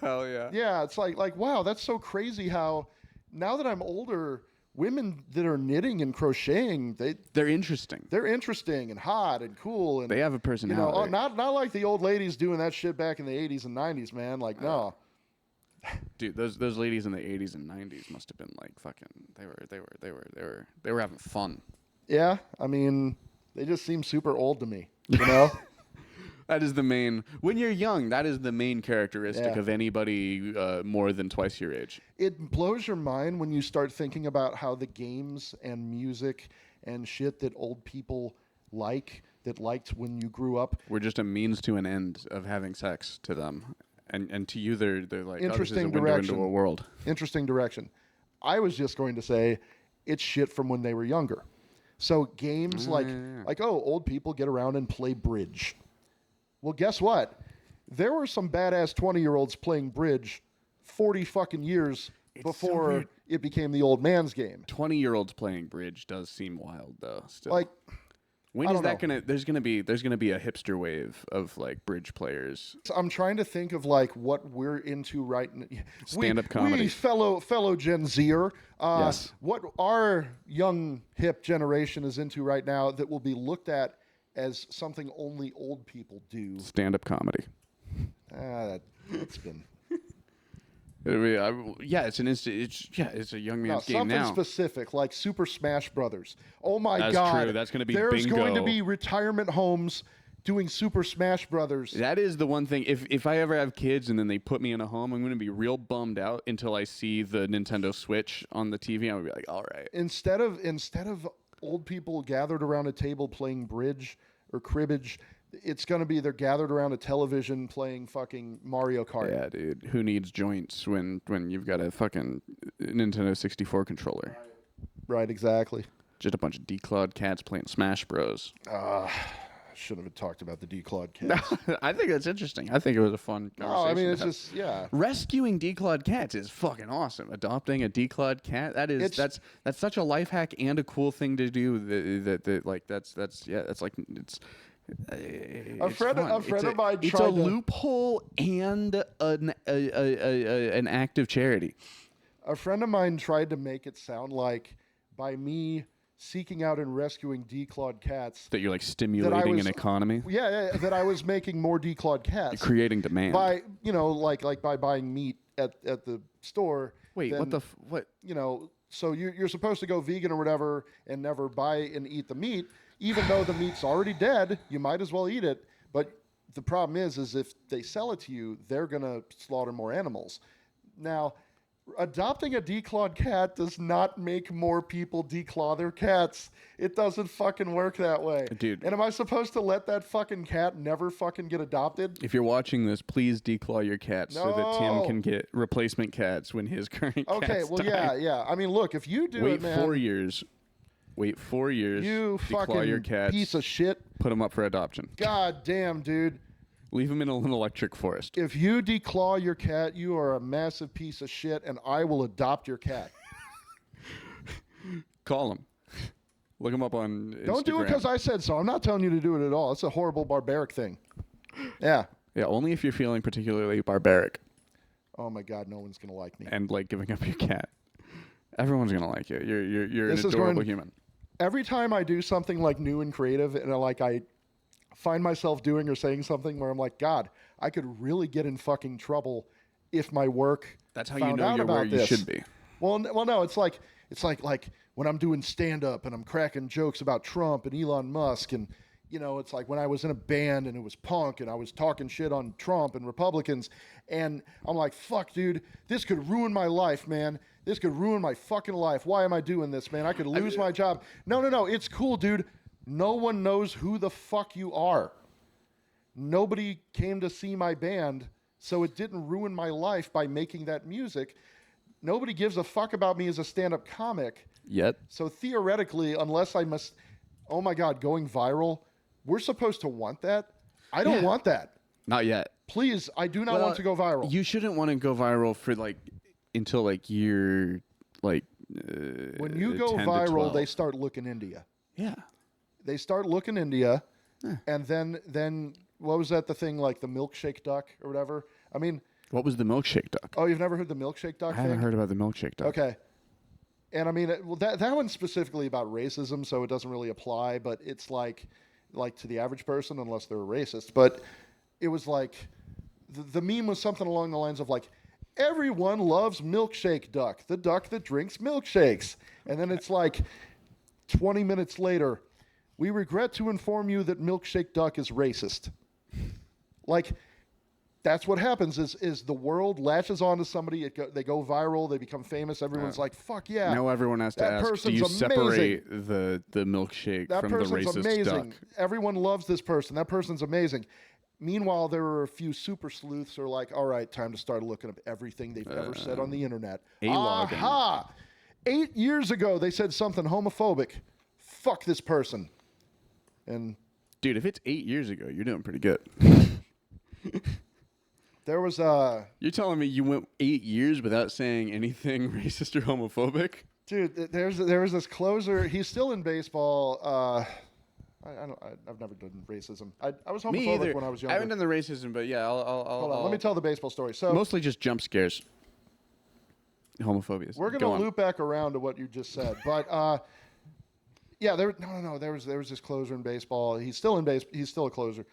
Hell yeah. Yeah, it's like wow, that's so crazy. How now that I'm older, women that are knitting and crocheting, They're interesting. they're interesting and hot and cool, and They have a personality. not like the old ladies doing that shit back in the 80s and 90s, man. Like no. Dude, those ladies in the 80s and 90s must have been like fucking. They were having fun. Yeah, I mean, they just seem super old to me, you know? That is the main. When you're young, that is the main characteristic Yeah. of anybody more than twice your age. It blows your mind when you start thinking about how the games and music and shit that old people that liked when you grew up. We're just a means to an end of having sex to them, and to you, they're like, oh, this is a Interesting window direction. into a world. Interesting direction. I was just going to say it's shit from when they were younger. So games like old people get around and play bridge. Well, guess what? There were some badass 20-year-olds playing bridge 40 fucking years It's so before weird. it became the old man's game. 20-year-olds playing bridge does seem wild, though. Still, Like, when I is don't that know. gonna? There's gonna be a hipster wave of like bridge players. I'm trying to think of like what we're into right now. Stand-up comedy. We fellow Gen Zer. Yes. What our young hip generation is into right now that will be looked at as something only old people do. Stand-up comedy. That's been It's an it's a young man's game something now. specific like Super Smash Brothers. Oh my That's God! true. That's gonna be There's going to bingo. be retirement homes doing Super Smash Brothers. That is the one thing. If I ever have kids and then they put me in a home, I'm going to be real bummed out until I see the Nintendo Switch on the TV. I'm going to be like, all right. Instead of old people gathered around a table playing bridge or cribbage, it's going to be they're gathered around a television playing fucking Mario Kart. Yeah, dude. Who needs joints when you've got a fucking Nintendo 64 controller? Right, exactly. Just a bunch of declawed cats playing Smash Bros. Shouldn't have talked about the declawed cats. I think that's interesting. I think it was a fun conversation. No, I mean to it's have. just yeah. Rescuing declawed cats is fucking awesome. Adopting a declawed cat, that's such a life hack and a cool thing to do. A friend of mine It's tried a to- loophole and an act of charity. A friend of mine tried to make it sound like by me seeking out and rescuing declawed cats, That you're like stimulating was- an economy, that I was making more declawed cats creating demand. by like by buying meat at the store. Wait, then, what? So you're supposed to go vegan or whatever and never buy and eat the meat, even though the meat's already dead. You might as well eat it. But the problem is if they sell it to you, they're gonna slaughter more animals. Now, Adopting a declawed cat does not make more people declaw their cats. It doesn't fucking work that way. Dude. And am I supposed to let that fucking cat never fucking get adopted? If you're watching this, please declaw your cat so that Tim can get replacement cats when his current Okay, cats well, die. yeah. I mean, look, if you do Wait it, man. 4 years. Wait 4 years. You declaw fucking your cats, piece of shit. put them up for adoption. God damn, dude. Leave them in an electric forest. If you declaw your cat, you are a massive piece of shit, and I will adopt your cat. Call him. Look him up on Instagram. Don't do it because I said so. I'm not telling you to do it at all. It's a horrible, barbaric thing. Yeah. Yeah, only if you're feeling particularly barbaric Oh my God, no one's gonna like me. and like giving up your cat. Everyone's gonna like you. You're an This is adorable going- human. Every time I do something like new and creative, and I find myself doing or saying something where I'm like, God, I could really get in fucking trouble if my work. That's how found you know out you're about where you this. should be. Well, no, it's like when I'm doing stand up and I'm cracking jokes about Trump and Elon Musk, and it's like when I was in a band and it was punk and I was talking shit on Trump and Republicans, and I'm like, fuck, dude, this could ruin my life, man. This could ruin my fucking life. Why am I doing this, man? I could lose my job. No, it's cool, dude. No one knows who the fuck you are. Nobody came to see my band, so it didn't ruin my life by making that music. Nobody gives a fuck about me as a stand-up comic. Yet. So theoretically, unless I must, oh my God, going viral, we're supposed to want that? I don't want that. Not yet. Please, I do not want to go viral. You shouldn't want to go viral for until year When you go 10 to viral, 12. they start looking into you. Yeah. They start looking into you, and then what was that, the thing like the milkshake duck or whatever? I mean, What was the milkshake duck? oh, you've never heard the milkshake duck I thing? haven't heard about the milkshake duck. Okay. And I mean, that one's specifically about racism, so it doesn't really apply, but it's like to the average person, unless they're a racist. But it was like, the meme was something along the lines of like, everyone loves milkshake duck, the duck that drinks milkshakes. And then it's like 20 minutes later, we regret to inform you that milkshake duck is racist. Like, that's what happens is the world latches onto somebody, they go viral, they become famous, everyone's like, fuck yeah. Now everyone has to that ask, do person's you amazing. separate the milkshake That from the person's racist amazing. duck? Everyone loves this person. That person's amazing. Meanwhile, there are a few super sleuths who are like, all right, time to start looking up everything they've ever said on the internet. A-logging. Aha! 8 years ago, they said something homophobic. Fuck this person. And Dude, if it's 8 years ago, you're doing pretty good. there was You're telling me you went 8 years without saying anything racist or homophobic? dude, there was this closer. He's still in baseball. I've never done racism. I was Me homophobic either. when I was I younger. haven't done the racism, but yeah, I'll Hold on, let me tell the baseball story. So mostly just jump scares. Homophobia. we're going to loop back around to what you just said, but yeah, there was this closer in baseball. He's still in base. He's still a closer.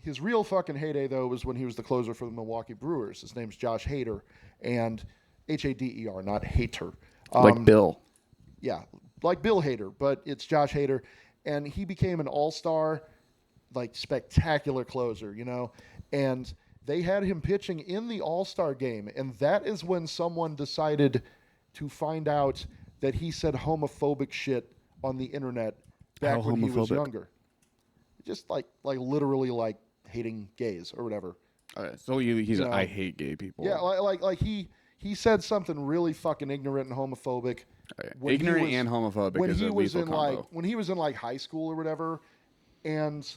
His real fucking heyday though was when he was the closer for the Milwaukee Brewers. His name's Josh Hader, and Hader, not Hater. Like Bill. Yeah, like Bill Hader, but it's Josh Hader, and he became an all-star, like spectacular closer, and they had him pitching in the all-star game, and that is when someone decided to find out that he said homophobic shit on the internet back when he was younger. Just like literally like hating gays or whatever. So he's I hate gay people. Yeah, like he said something really fucking ignorant and homophobic. Ignorant and homophobic when is he a was lethal in combo. when he was in like high school or whatever, and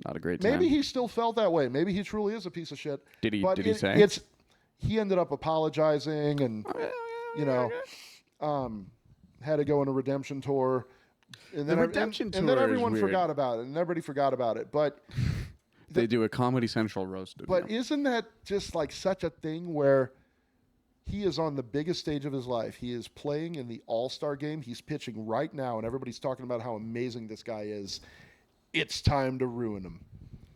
Not a great time. maybe he still felt that way. Maybe he truly is a piece of shit. Did he? But Did he say? He ended up apologizing and had to go on a redemption tour. And then, redemption and tour then is everyone weird. forgot about it, and everybody forgot about it. But They do a Comedy Central roast of But you. isn't that just like such a thing where he is on the biggest stage of his life? He is playing in the All-Star game. He's pitching right now, and everybody's talking about how amazing this guy is. It's time to ruin him.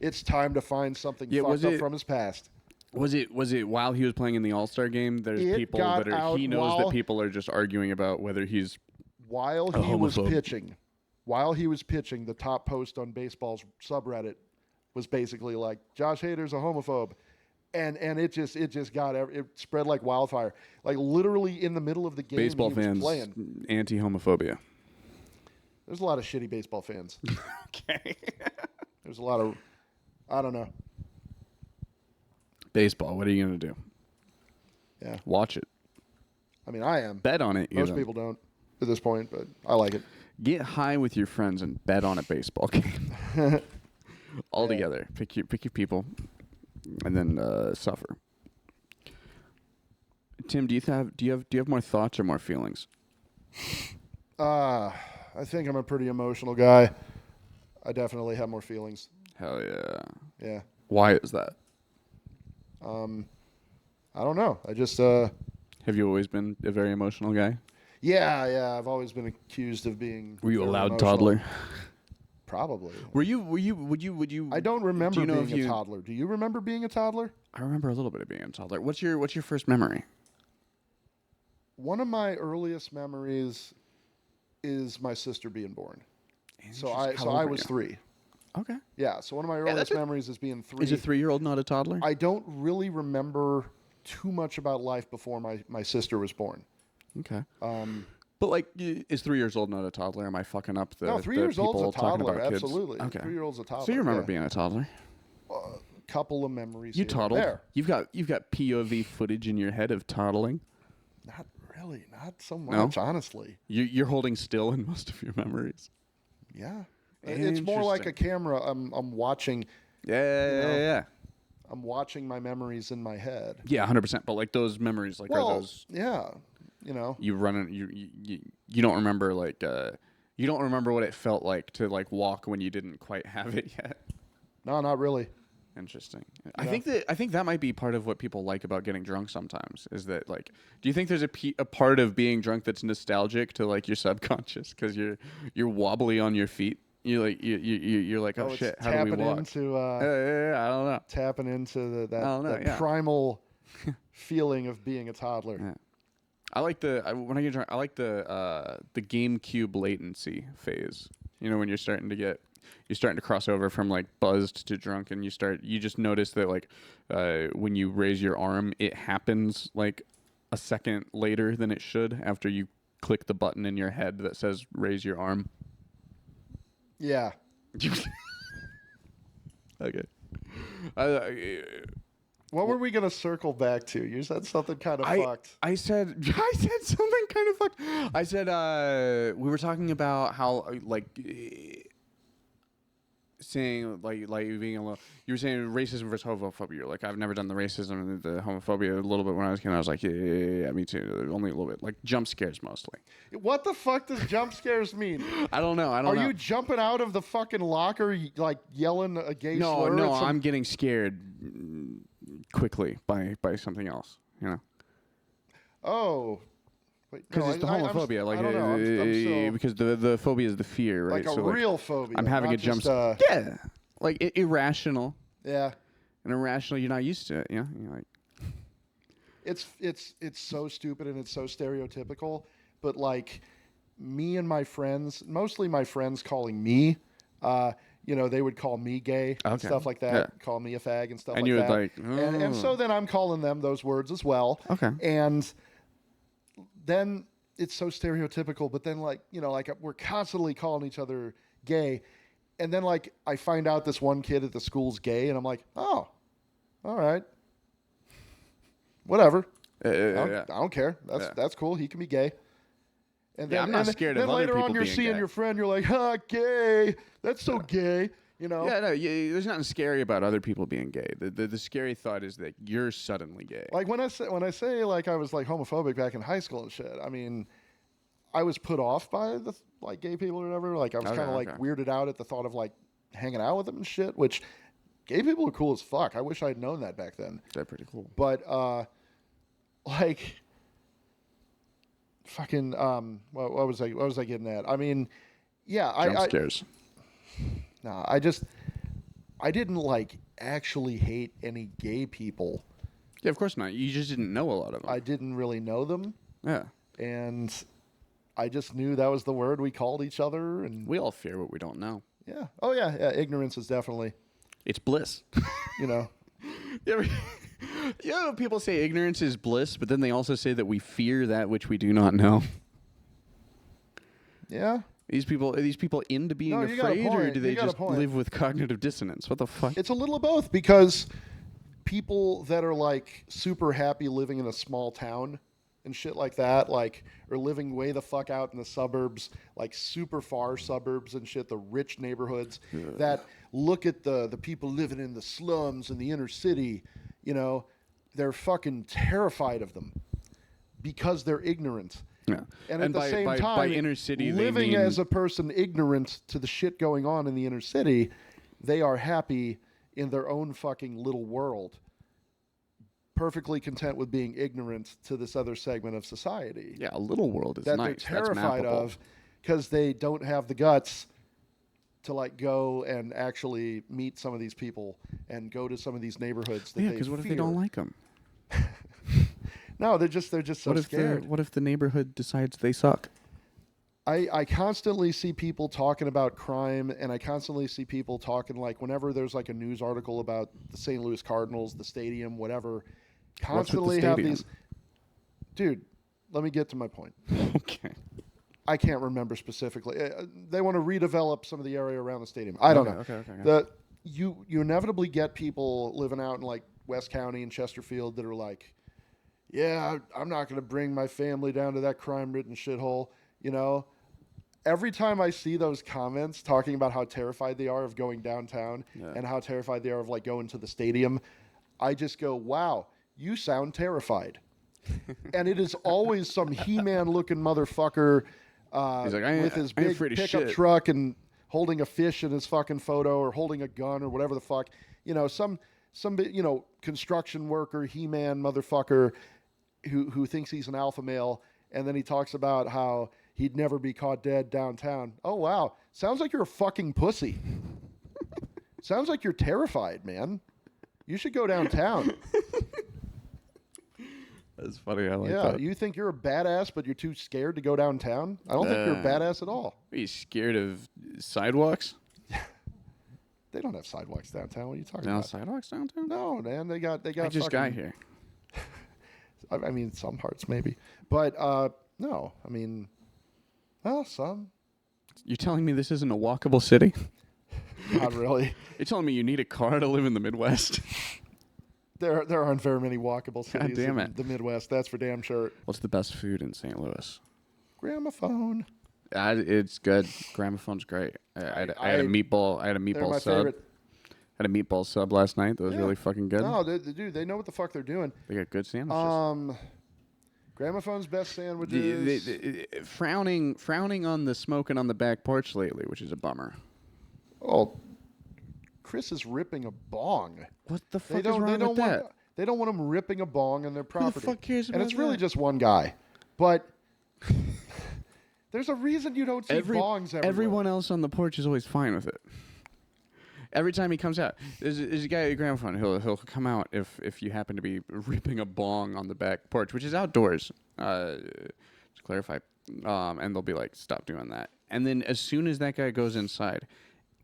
It's time to find something fucked up from his past. Was it while he was playing in the All-Star game? There's It people got that are out he knows while- that people are just arguing about whether he's While A he was homophobe. pitching, the top post on baseball's subreddit was basically like, Josh Hader's a homophobe. and it just it spread like wildfire. Like literally in the middle of the game, Baseball he was fans, playing. anti-homophobia. There's a lot of shitty baseball fans. Okay. There's a lot of, I don't know. Baseball. What are you gonna do? Yeah. Watch it. I mean, I am. Bet on it. Most people don't at this point, but I like it. Get high with your friends and bet on a baseball game. All together. Pick your people, and then suffer. Tim, do you have more thoughts or more feelings? I think I'm a pretty emotional guy. I definitely have more feelings. Hell yeah. Yeah. Why is that? I don't know. I just Have you always been a very emotional guy? yeah. I've always been accused of being. Were you a very loud emotional. toddler? Probably. Would you? I don't remember do you know being a toddler. Do you remember being a toddler? I remember a little bit of being a toddler. What's your first memory? One of my earliest memories is my sister being born. So I was 3. Okay. Yeah. So one of my earliest memories is being 3. Is a 3-year-old not a toddler? I don't really remember too much about life before my sister was born. Okay. But like, is 3 years old not a toddler? Am I fucking up the? No, 3 the years old's people a talking toddler. about kids? Absolutely. Okay. 3-year-old's a toddler. So you remember being a toddler? Couple of memories. You here and toddled. there. You've got POV footage in your head of toddling. Not really. Not so much, No? honestly. You're holding still in most of your memories. Yeah. It's more like a camera. I'm watching. Yeah. I'm watching my memories in my head. Yeah, 100%. But like those memories, like are those? Yeah. You run it. You don't remember like you don't remember what it felt like to like walk when you didn't quite have it yet. No, not really. Interesting. Yeah. I think that might be part of what people like about getting drunk sometimes is that like, do you think there's a part of being drunk that's nostalgic to like your subconscious because you're wobbly on your feet? You're like oh shit, how do we walk? I don't know. Tapping into that yeah. primal feeling of being a toddler. Yeah. I like when I get drunk. I like the GameCube latency phase. You know, when you're starting to cross over from like buzzed to drunk, and you just notice that like when you raise your arm, it happens like a second later than it should after you click the button in your head that says raise your arm. Yeah. Okay. What were we gonna circle back to? You said something kind of fucked. I said something kind of fucked. I said we were talking about how like saying like being a little. You were saying racism versus homophobia. You're like, I've never done the racism and the homophobia a little bit when I was a kid. I was like, yeah, me too. Only a little bit. Like jump scares mostly. What the fuck does jump scares mean? I don't know. Are you jumping out of the fucking locker like yelling a gay slur? No, I'm getting scared quickly by something else. You know. Oh. Because it's the homophobia, like because the phobia is the fear, right? Like a real phobia. I'm having a jump. Yeah, like irrational. Yeah. And irrational, you're not used to it. You know, you're like. It's so stupid and it's so stereotypical, but like me and my friends, mostly my friends calling me, they would call me gay and stuff like that, call me a fag and stuff like that. And you would like, oh. and so then I'm calling them those words as well. Okay. And then it's so stereotypical, but then like we're constantly calling each other gay, and then like I find out this one kid at the school's gay, and I'm like, oh, all right, whatever. I don't care. That's cool. He can be gay. And then, I'm not scared of other people being gay. Then later on, you're seeing your friend, you're like, gay. That's so gay. You know? Yeah, no, there's nothing scary about other people being gay. The scary thought is that you're suddenly gay. Like when I say like I was like homophobic back in high school and shit, I mean, I was put off by the like gay people or whatever. Like I was kind of like weirded out at the thought of like hanging out with them and shit. Which gay people are cool as fuck. I wish I'd known that back then. They're pretty cool. But like fucking what was I getting at? I mean, yeah, jump scares. No, I didn't like actually hate any gay people. Yeah, of course not. You just didn't know a lot of them. I didn't really know them. Yeah. And I just knew that was the word we called each other. And we all fear what we don't know. Yeah. Oh, yeah. Ignorance is definitely. It's bliss. You know. You You know, people say ignorance is bliss, but then they also say that we fear that which we do not know. Yeah. Are these people into being No, you got a afraid, or point. do they You got a just point. live with cognitive dissonance? What the fuck? It's a little of both, because people that are like super happy living in a small town and shit like that, like, or living way the fuck out in the suburbs, like super far suburbs and shit, the rich neighborhoods that look at the people living in the slums in the inner city, you know, they're fucking terrified of them because they're ignorant. Yeah. And at the same time, by inner city, they living mean... as a person ignorant to the shit going on in the inner city, they are happy in their own fucking little world, perfectly content with being ignorant to this other segment of society. Yeah, a little world is that nice. they're terrified of, because they don't have the guts to like go and actually meet some of these people and go to some of these neighborhoods that Yeah, they because what if fear. they don't like them? No, they're just so scared. What if the neighborhood decides they suck? I constantly see people talking about crime, and I constantly see people talking, like, whenever there's like a news article about the St. Louis Cardinals, the stadium, whatever, constantly have these. Dude, let me get to my point. Okay. I can't remember specifically. They want to redevelop some of the area around the stadium. I don't know. Okay. You inevitably get people living out in like West County and Chesterfield that are like, yeah, I'm not going to bring my family down to that crime-ridden shithole, you know? Every time I see those comments talking about how terrified they are of going downtown and how terrified they are of like going to the stadium, I just go, wow, you sound terrified. And it is always some He-Man looking motherfucker with his big pickup truck and holding a fish in his fucking photo, or holding a gun, or whatever the fuck. You know, some you know, construction worker, He-Man motherfucker who thinks he's an alpha male, and then he talks about how he'd never be caught dead downtown. Oh, wow. Sounds like you're a fucking pussy. Sounds like you're terrified, man. You should go downtown. That's funny. I like yeah, that. you think you're a badass, but you're too scared to go downtown? I don't think you're a badass at all. Are you scared of sidewalks? They don't have sidewalks downtown. What are you talking No about? sidewalks downtown? No, man. They got. I just got here. I mean, some parts maybe, but no. I mean, well, some. You're telling me this isn't a walkable city? Not really. You're telling me you need a car to live in the Midwest? There aren't very many walkable cities damn in it. the Midwest. That's for damn sure. What's the best food in St. Louis? Gramophone. It's good. Gramophone's great. I had a meatball. I had a They're meatball my sub. favorite. Had a meatball sub last night. That was really fucking good. No, dude, they know what the fuck they're doing. They got good sandwiches. Gramophone's best sandwiches. Frowning on the smoking on the back porch lately, which is a bummer. Oh, Chris is ripping a bong. What the fuck is wrong with that? They don't want him ripping a bong on their property. fuck cares and about it's really that? just one guy. But there's a reason you don't see bongs everywhere. Everyone else on the porch is always fine with it. Every time he comes out, there's a guy at the gramophone. He'll come out if you happen to be ripping a bong on the back porch, which is outdoors. To clarify, and they'll be like, "Stop doing that." And then as soon as that guy goes inside,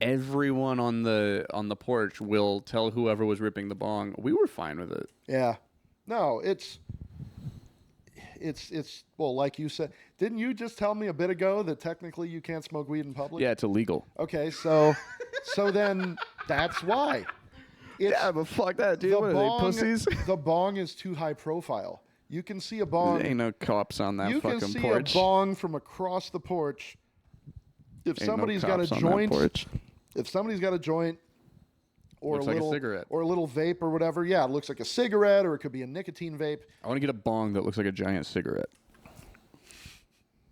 everyone on the porch will tell whoever was ripping the bong, "We were fine with it." Yeah, no, it's well, like you said, didn't you just tell me a bit ago that technically you can't smoke weed in public? Yeah, it's illegal. Okay, so then that's why. Yeah, but fuck that, dude. What are they, pussies? The bong is too high profile. You can see a bong. There ain't no cops on that You fucking can see porch. a bong from across the porch. If Ain't somebody's no got a cops on that joint, porch. if somebody's got a joint, or Looks a like a little cigarette. or a little vape or whatever, yeah, it looks like a cigarette, or it could be a nicotine vape. I want to get a bong that looks like a giant cigarette.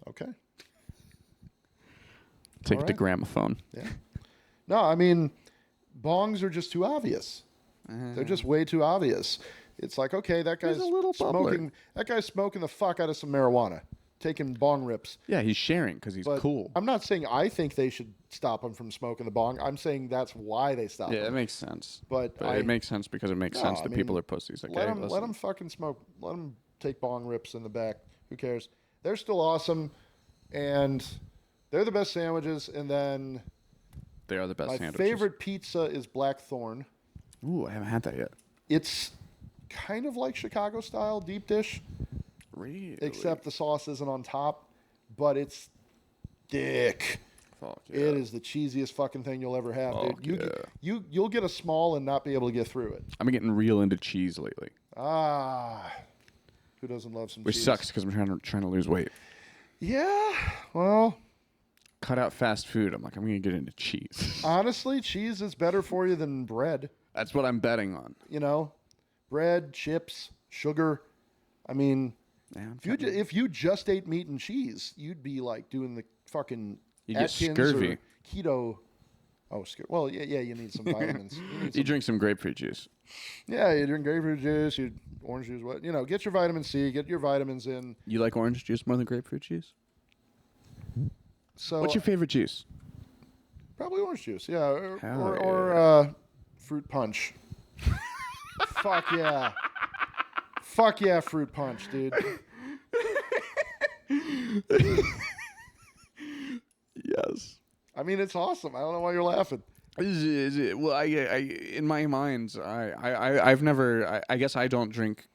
Okay. Take All it to right. gramophone. Yeah. No, I mean, bongs are just too obvious. They're just way too obvious. It's like, okay, that guy's He's a little smoking. bubbler. That guy's smoking the fuck out of some marijuana, taking bong rips. Yeah, he's sharing because he's But cool. I'm not saying I think they should stop him from smoking the bong. I'm saying that's why they stop Yeah, it him. makes sense. But it makes sense because it makes No, sense I that mean, people are pussies. Okay, let them fucking smoke. Let them take bong rips in the back. Who cares? They're still awesome, and they're the best sandwiches. And then They are the best my sandwiches. favorite pizza is Blackthorn. Ooh, I haven't had that yet. It's kind of like Chicago style deep dish, Really? except the sauce isn't on top, but it's thick. Fuck yeah. It is the cheesiest fucking thing you'll ever have, Fuck dude. yeah. You'll get a small and not be able to get through it. I'm getting real into cheese lately. Who doesn't love some Which cheese? sucks because I'm trying to lose weight. Yeah, well, Cut out fast food. I'm like, I'm going to get into cheese. honestly, cheese is better for you than bread. That's what I'm betting on. You know, bread, chips, sugar. I mean, Yeah, if you just ate meat and cheese, you'd be like doing the fucking You get Atkins scurvy. or keto. Oh, well, yeah, you need some vitamins. You drink some grapefruit juice. Yeah, you drink grapefruit juice, you orange juice, what get your vitamin C, get your vitamins in. You like orange juice more than grapefruit juice? So What's your favorite juice? probably orange juice, yeah, Hell or fruit punch. Fuck yeah. Fuck yeah, fruit punch, dude. Yes. I mean, it's awesome. I don't know why you're laughing. Well, in my mind, I've never. I guess I don't drink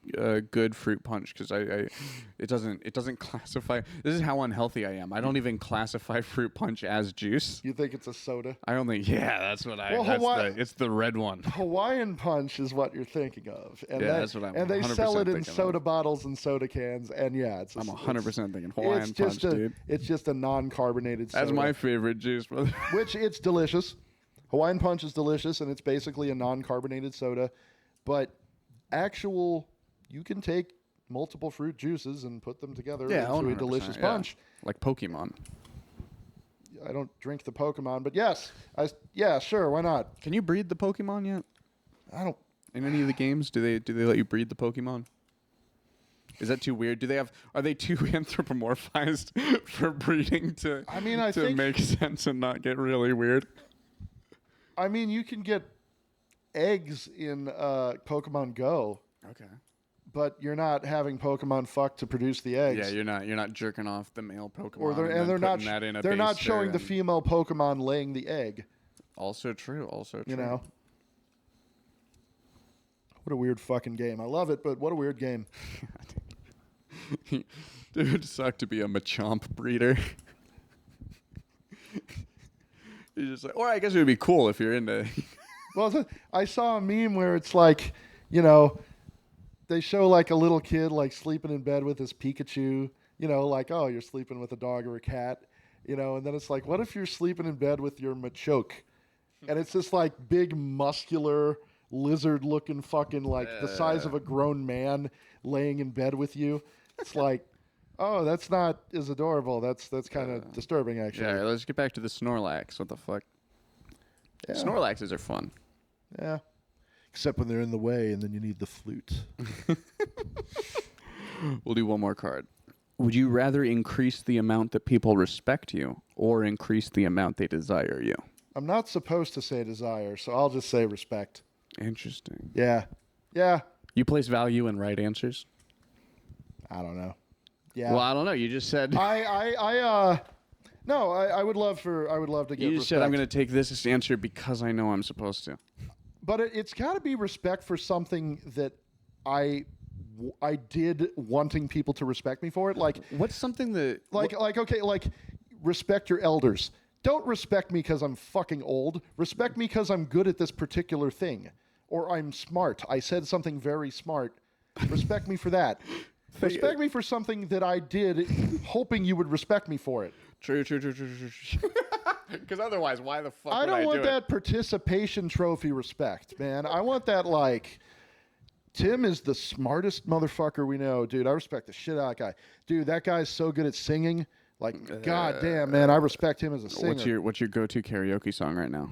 good fruit punch because it doesn't classify. This is how unhealthy I am. I don't even classify fruit punch as juice. You think it's a soda? I don't think. Yeah, that's what I. Well, it's the red one. Hawaiian punch is what you're thinking of, and That's what I'm. and they 100% sell it in thinking soda of. bottles and soda cans, and yeah, it's. I'm 100% thinking Hawaiian it's punch, just a, dude. It's just a non-carbonated soda. That's my favorite juice, brother. Which it's delicious. Hawaiian punch is delicious, and it's basically a non-carbonated soda, but you can take multiple fruit juices and put them together into a 100%, delicious yeah. punch. Like Pokemon. I don't drink the Pokemon, but yes, sure, why not? Can you breed the Pokemon yet? I don't. In any of the games, do they let you breed the Pokemon? Is that too weird? Are they too anthropomorphized for breeding to I mean, I to think- make sense and not get really weird? I mean, you can get eggs in Pokemon Go, Okay. but you're not having Pokemon fuck to produce the eggs. Yeah, you're not jerking off the male Pokemon. Or they're not. They're not showing the female Pokemon laying the egg. Also true. You know. What a weird fucking game. I love it, but what a weird game. Dude, it would suck to be a Machamp breeder. You're just like, or I guess it would be cool if you're into. Well, I saw a meme where it's like, they show like a little kid like sleeping in bed with his Pikachu, like, oh, you're sleeping with a dog or a cat, and then it's like, what if you're sleeping in bed with your Machoke? And it's this like big muscular lizard looking fucking like the size of a grown man laying in bed with you. It's like, oh, that's not as adorable. That's kind of disturbing, actually. Yeah, let's get back to the Snorlax. What the fuck? Yeah. Snorlaxes are fun. Yeah. Except when they're in the way and then you need the flute. We'll do one more card. Would you rather increase the amount that people respect you or increase the amount they desire you? I'm not supposed to say desire, so I'll just say respect. Interesting. Yeah. Yeah. You place value in right answers? I don't know. Yeah. Well, I don't know. You just said. No, I would love to get You just respect. said I'm going to take this answer because I know I'm supposed to. But it's got to be respect for something that I did wanting people to respect me for it. Like, What's something that respect your elders. Don't respect me because I'm fucking old. Respect me because I'm good at this particular thing. Or I'm smart. I said something very smart. Respect me for that. Respect me for something that I did hoping you would respect me for it. True. Because otherwise, why the fuck I would don't want do that it? participation trophy respect, man. I want that like, Tim is the smartest motherfucker we know. Dude, I respect the shit out of that guy. Dude, that guy's so good at singing. Like, god damn, man, I respect him as a singer. What's your go-to karaoke song right now?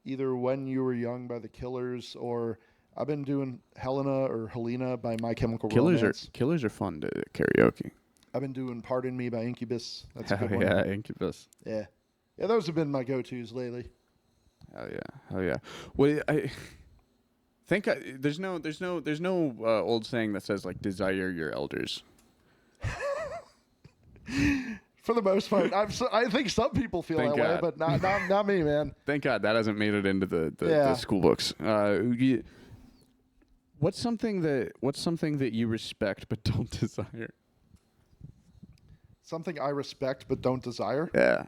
Either When You Were Young by the Killers, or I've been doing Helena by My Chemical Romance. Killers are fun to karaoke. I've been doing Pardon Me by Incubus. That's a Hell good yeah, one. Incubus. Yeah. Yeah, those have been my go-tos lately. Hell yeah. Well, I think there's no old saying that says like desire your elders. For the most part, I think some people feel Thank that way, God. but not me, man. Thank God that hasn't made it into the school books. What's something that you respect but don't desire? Something I respect but don't desire? Yeah.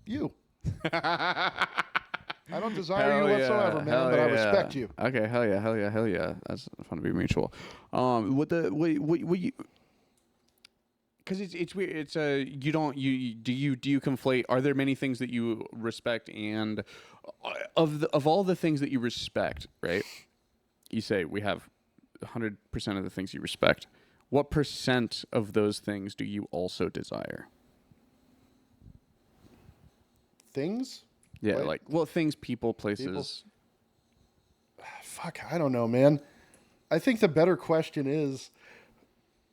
You. I don't desire you whatsoever, man, but I respect you. Okay, hell yeah. That's fun to be mutual. What you? Because it's weird. It's you don't do you conflate? Are there many things that you respect, and of all the things that you respect, right? You say we have 100% of the things you respect. What percent of those things do you also desire? Things? Yeah, things, people, places. Fuck, I don't know, man. I think the better question is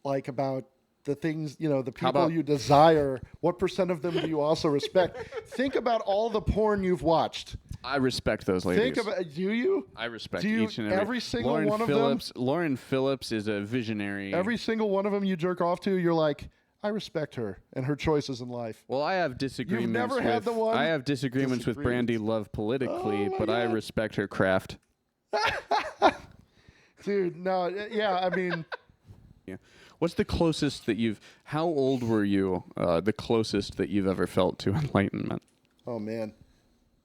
like about the things, the people you desire. What percent of them do you also respect? Think about all the porn you've watched. I respect those ladies. Do you? I respect each and every single Lauren one Phillips, of them. Lauren Phillips is a visionary. Every single one of them you jerk off to, you're like, I respect her and her choices in life. Well, I have disagreements. You've never had the one? I have disagreements with Brandy Love politically, but God. I respect her craft. Dude, no, yeah, I mean. Yeah. What's the closest that how old were you, the closest that you've ever felt to enlightenment? Oh, man.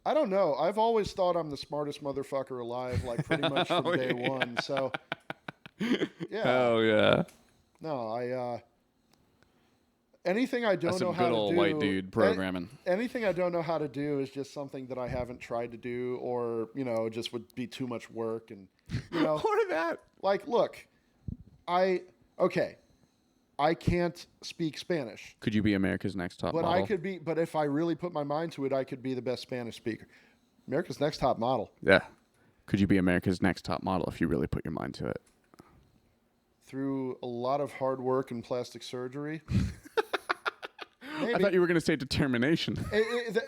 I don't know. I've always thought I'm the smartest motherfucker alive, like pretty much from day one. So, yeah. Oh, yeah. No, anything I don't know how to do. That's some good old white dude programming. Anything I don't know how to do is just something that I haven't tried to do, or just would be too much work, and or that. Like, look, I can't speak Spanish. Could you be America's Next Top Model? But if I really put my mind to it, I could be the best Spanish speaker. America's Next Top Model. Yeah. Could you be America's Next Top Model if you really put your mind to it? Through a lot of hard work and plastic surgery. Maybe. I thought you were going to say determination.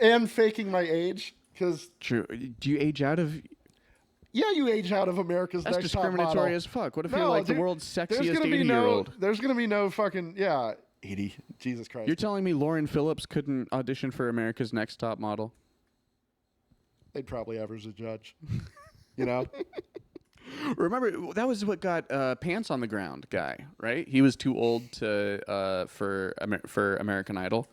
And faking my age. True. Do you age out of... Yeah, you age out of America's Next Top Model. That's discriminatory as fuck. What if you're like the world's sexiest 80-year-old? There's going to be no fucking... Yeah, 80. Jesus Christ. You're telling me Lauren Phillips couldn't audition for America's Next Top Model? They'd probably have her as a judge. Remember, that was what got Pants on the Ground guy, right? He was too old for American Idol.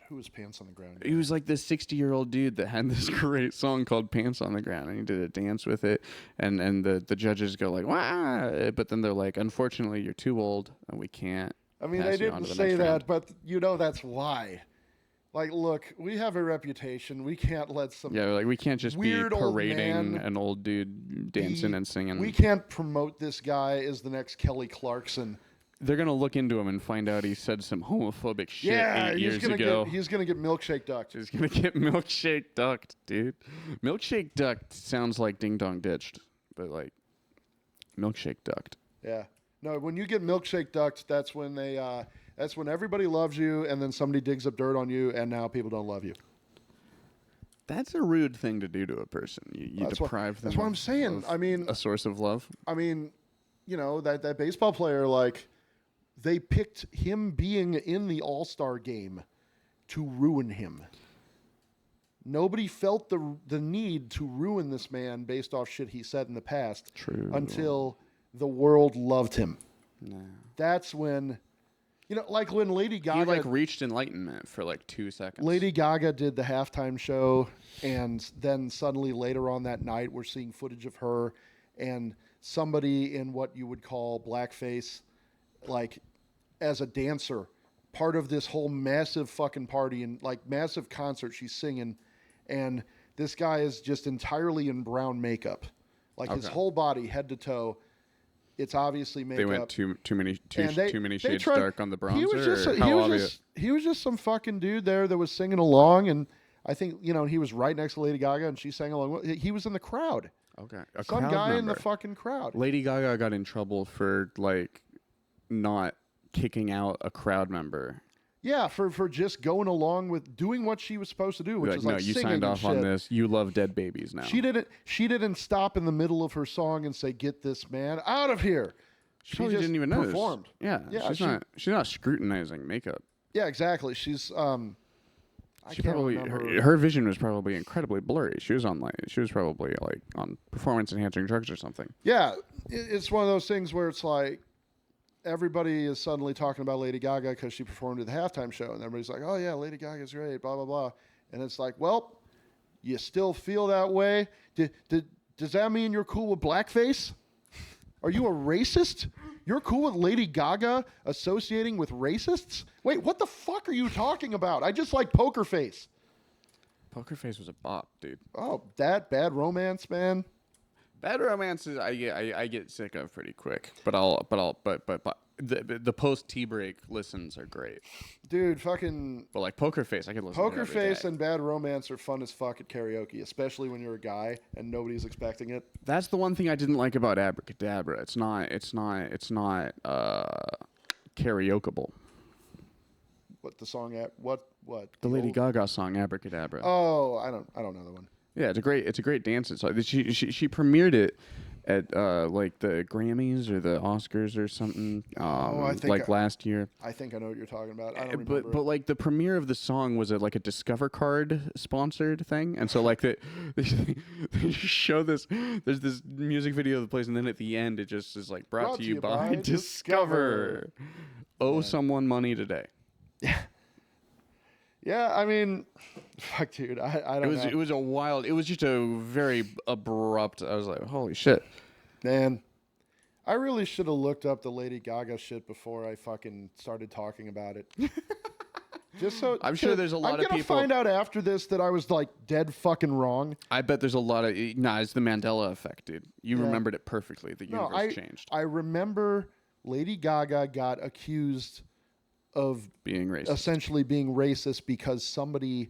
Who was Pants on the Ground? He was like this 60-year-old dude that had this great song called Pants on the Ground, and he did a dance with it, and the judges go like, "Wah!" But then they're like, "Unfortunately, you're too old, and we can't." I mean, they didn't say that, but that's why. Like, look, we have a reputation. We can't let some we can't just be parading an old dude dancing and singing. We can't promote this guy as the next Kelly Clarkson. They're going to look into him and find out he said some homophobic shit 8 years ago. He's going to get milkshake ducked. He's going to get milkshake ducked, dude. Milkshake ducked sounds like ding dong ditched, but like milkshake ducked. Yeah. No, when you get milkshake ducked, that's when that's when everybody loves you, and then somebody digs up dirt on you, and now people don't love you. That's a rude thing to do to a person. You deprive them. That's what I'm saying. I mean, a source of love. I mean, that baseball player, like, they picked him being in the All-Star game to ruin him. Nobody felt the need to ruin this man based off shit he said in the past. True. Until the world loved him. No. That's when, like when Lady Gaga... He reached enlightenment for 2 seconds. Lady Gaga did the halftime show, and then suddenly later on that night we're seeing footage of her and somebody in what you would call blackface, as a dancer, part of this whole massive fucking party and massive concert. She's singing, and this guy is just entirely in brown makeup, his whole body, head to toe. It's obviously makeup. They went too many shades dark on the bronzer. He was just some fucking dude there that was singing along, and I think he was right next to Lady Gaga, and she sang along. He was in the crowd. Okay, some guy in the fucking crowd. Lady Gaga got in trouble for not kicking out a crowd member. Yeah, for just going along with doing what she was supposed to do, which is no, you signed off on this. You love dead babies now. She didn't stop in the middle of her song and say, "Get this man out of here." She probably didn't even know. Performed. Yeah, she's not scrutinizing makeup. Yeah, exactly. She's She probably her vision was probably incredibly blurry. She was probably like on performance enhancing drugs or something. Yeah, it's one of those things where it's like everybody is suddenly talking about Lady Gaga because she performed at the halftime show, and everybody's like, "Oh yeah, Lady Gaga's great," blah blah blah, and it's like, well, you still feel that way? Does that mean you're cool with blackface? Are you a racist? You're cool with Lady Gaga associating with racists? Wait, what the fuck are you talking about? I just like Poker Face. Poker Face was a bop, dude. Oh, that Bad Romance, man. Bad romances I get sick of pretty quick, but the post tea break listens are great. Dude, fucking But like Poker Face, I could listen Poker to Face day. and Bad Romance are fun as fuck at karaoke, especially when you're a guy and nobody's expecting it. That's the one thing I didn't like about Abracadabra. It's not karaokeable. What the song at? What? The Lady Gaga song Abracadabra. Oh, I don't know the one. Yeah, it's a great dance song. She premiered it at like the Grammys or the Oscars or something. I think like last year. I think I know what you're talking about. I don't remember. But like the premiere of the song was like a Discover Card sponsored thing, and so like they show this. There's this music video that plays, and then at the end it just is like brought to you by Discover. Owe someone money today. Yeah. Yeah, I mean, fuck, dude, I don't know. It was a wild. It was just a very abrupt. I was like, holy shit, man. I really should have looked up the Lady Gaga shit before I fucking started talking about it. Just so I'm sure there's a lot of people. I'm gonna find out after this that I was like dead fucking wrong. I bet there's a lot of. It's the Mandela effect, dude. You remembered it perfectly. The universe changed. I remember Lady Gaga got accused of being racist, essentially being racist because somebody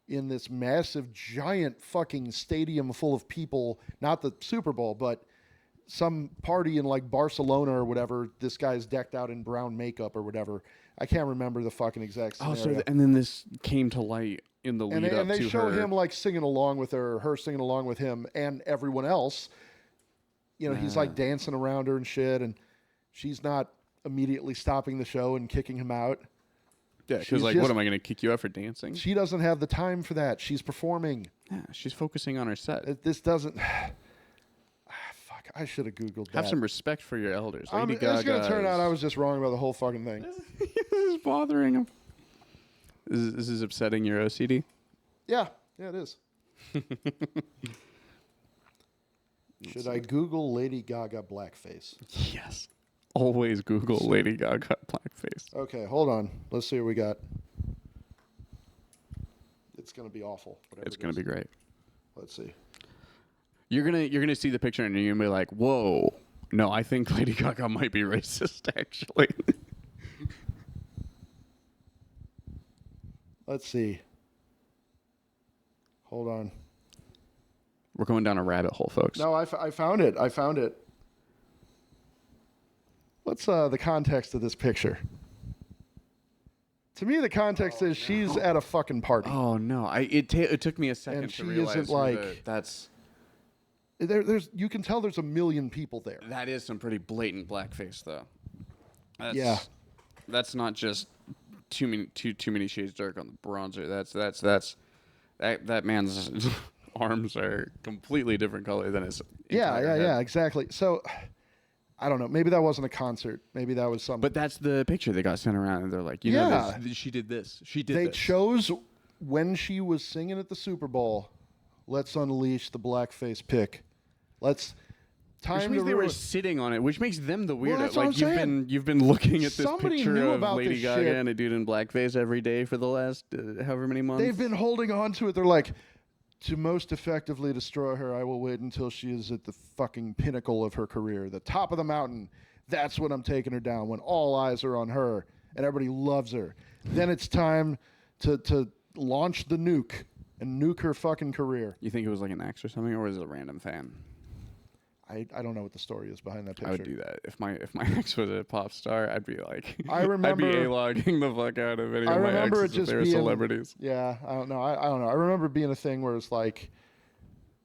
in this massive, giant fucking stadium full of people, not the Super Bowl, but some party in like Barcelona or whatever, this guy's decked out in brown makeup or whatever. I can't remember the fucking exact scenario. And then this came to light in the lead up to her. And they show him like singing along with her singing along with him and everyone else. You know, he's like dancing around her and shit, and she's not immediately stopping the show and kicking him out. Yeah, because like, what am I going to kick you out for dancing? She doesn't have the time for that. She's performing. Yeah, she's focusing on her set. This doesn't. Fuck, I should have Googled that. Have some respect for your elders. Lady Gaga. It's going to turn out I was just wrong about the whole fucking thing. This is bothering him. This is upsetting your OCD? Yeah, it is. Should I Google Lady Gaga blackface? Yes. Always Google Lady Gaga blackface. Okay, hold on. Let's see what we got. It's gonna be awful. It's gonna be great. Let's see. You're gonna see the picture and you're gonna be like, "Whoa, no, I think Lady Gaga might be racist." Actually. Let's see. Hold on. We're going down a rabbit hole, folks. No, I found it. I found it. What's the context of this picture? To me, the context is she's at a fucking party. Oh no! It took me a second to realize isn't like that's. There's you can tell there's a million people there. That is some pretty blatant blackface, though. That's not just too many shades dark on the bronzer. That man's arms are completely different color than his. Yeah, exactly. So. I don't know. Maybe that wasn't a concert. Maybe that was something. But that's the picture they got sent around, and they're like, you know, she did this. They chose when she was singing at the Super Bowl. Let's unleash the blackface pick. Let's Which means they were sitting on it, which makes them the weirdo. Well, like you've been looking at this picture of Lady Gaga and a dude in blackface every day for the last however many months. They've been holding on to it. They're like, to most effectively destroy her, I will wait until she is at the fucking pinnacle of her career, the top of the mountain. That's when I'm taking her down, when all eyes are on her and everybody loves her. Then it's time to launch the nuke and nuke her fucking career. You think it was like an ex or something, or was it a random fan? I don't know what the story is behind that picture. I would do that. If my ex was a pop star, I'd be like, I remember, I'd be A-logging the fuck out of any of my exes if they were celebrities. Yeah, I don't know. I don't know. I remember being a thing where it's like,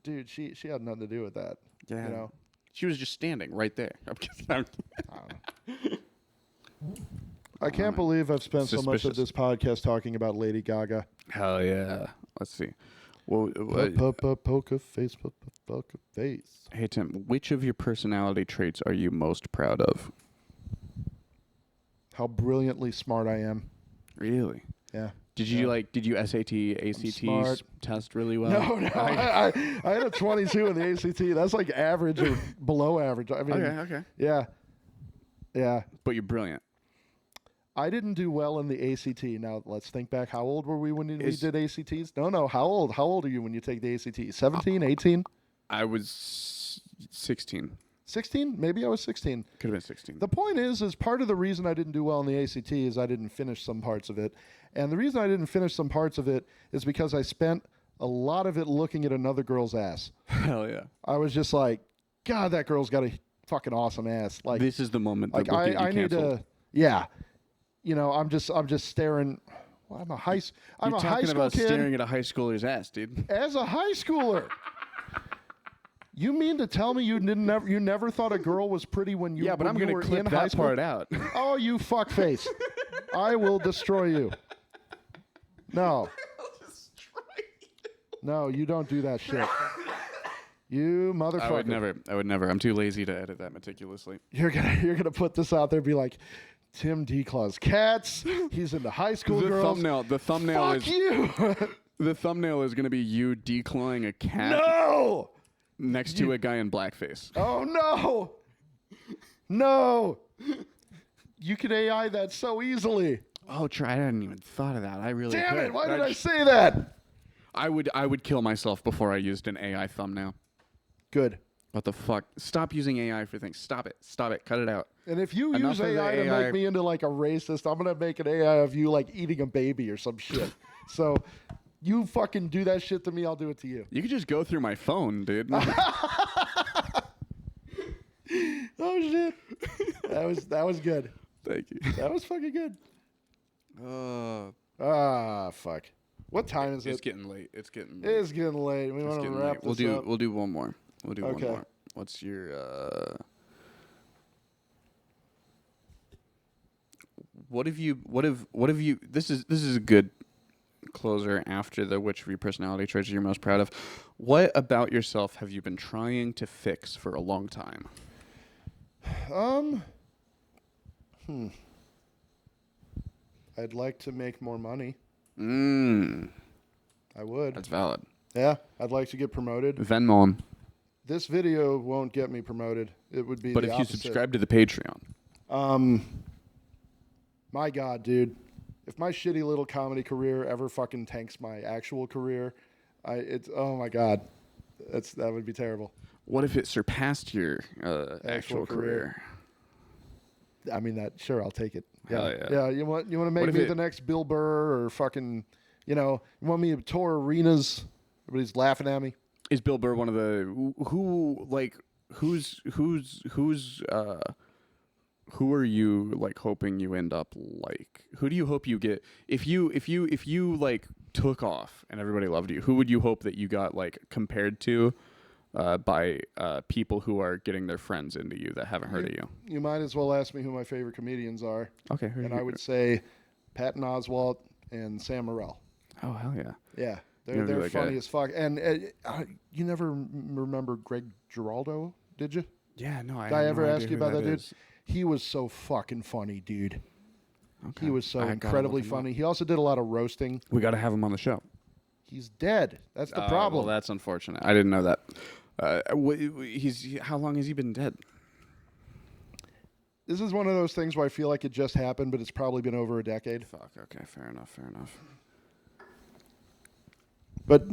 dude, she had nothing to do with that. Yeah. You know? She was just standing right there. I don't know. I can't believe I've spent so much of Suspicious. this podcast talking about Lady Gaga. Hell yeah. Let's see. Well, Poker face, poker face. hey Tim, which of your personality traits are you most proud of? How brilliantly smart I am. Really? Yeah. Did you Did you SAT, ACT smart. test really well? No. I had a 22 in the ACT. That's like average or below average. I mean, Okay. yeah. But you're brilliant. I didn't do well in the ACT. Now let's think back. How old were we when we Is- did ACTs? No. How old are you when you take the ACT? 17, 18, I was 16. 16? Maybe I was 16. Could have been 16. The point is part of the reason I didn't do well in the ACT is I didn't finish some parts of it. And the reason I didn't finish some parts of it is because I spent a lot of it looking at another girl's ass. Hell yeah. I was just like, God, that girl's got a fucking awesome ass. Like, This is the moment that like will get you I need canceled. to, yeah. You know, I'm just staring. Well, I'm a high You're school talking about kid. staring at a high schooler's ass, dude. As a high schooler. You mean to tell me you never thought a girl was pretty when you Yeah, but when I'm you going were to clip in high that school? part out. Oh, you fuckface. I will destroy you. No. No, you don't do that shit. You motherfucker. I would never. I'm too lazy to edit that meticulously. You're gonna put this out there and be like, Tim declaws cats. He's into high school The girls. thumbnail Fuck you. the thumbnail is going to be you declawing a cat No. next to a guy in blackface. Oh no. No. You can AI that so easily. Oh, try! I hadn't even thought of that. I really Damn could. it! Why did I say that? I would kill myself before I used an AI thumbnail. Good. What the fuck? Stop using AI for things. Stop it. Stop it. Cut it out. And if you Enough use of the AI to AI. make me into like a racist, I'm gonna make an AI of you like eating a baby or some shit. So you fucking do that shit to me, I'll do it to you. You could just go through my phone, dude. Oh shit. That was good. Thank you. That was fucking good. Uh, Ah, fuck. What time is it's it? getting late. It's getting late. It's getting late. We It's want to getting wrap late. this up. We'll do one more. We'll do Okay. one more. What's your what have you this is a good closer after the which of your personality traits you're most proud of. What about yourself have you been trying to fix for a long time? I'd like to make more money. I would. That's valid. Yeah, I'd like to get promoted. Venmo 'em. This video won't get me promoted. It would be But the if you opposite. subscribe to the Patreon, My God, dude. If my shitty little comedy career ever fucking tanks my actual career, oh my God. That would be terrible. what if it surpassed your actual career. career? I mean, sure, I'll take it. Hell yeah. Yeah, you want to make What if me it- the next Bill Burr or fucking, you want me to tour arenas? Everybody's laughing at me. Is Bill Burr one of the who are you like hoping you end up like? Who do you hope you get if you like took off and everybody loved you? Who would you hope that you got like compared to by people who are getting their friends into you that haven't heard of you? You might as well ask me who my favorite comedians are. Okay, And I would say Patton Oswalt and Sam Morril. Oh hell yeah! Yeah, You're they're like funny a- as fuck. And you never remember Greg Giraldo, did you? Yeah, no. Did I ever no ask idea you who about that dude? is. He was so fucking funny, dude. Okay. He was so I gotta incredibly look him up. funny. He also did a lot of roasting. We got to have him on the show. He's dead. That's the Well, problem. that's unfortunate. I didn't know that. How long has he been dead? This is one of those things where I feel like it just happened, but it's probably been over a decade. Fuck. Okay. Fair enough. But,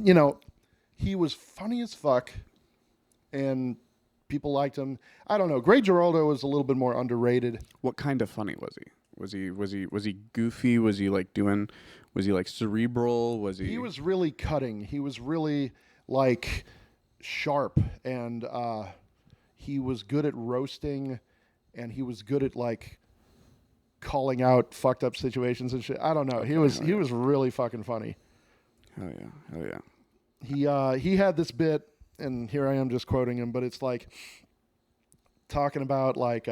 he was funny as fuck, and people liked him. I don't know. Greg Giraldo was a little bit more underrated. What kind of funny was he? Was he goofy? Was he like cerebral? Was he? He was really cutting. He was really, like, sharp, and he was good at roasting, and he was good at, like, calling out fucked up situations and shit. I don't know. He was really fucking funny. Hell yeah. He had this bit, and here I am just quoting him, but it's like talking about like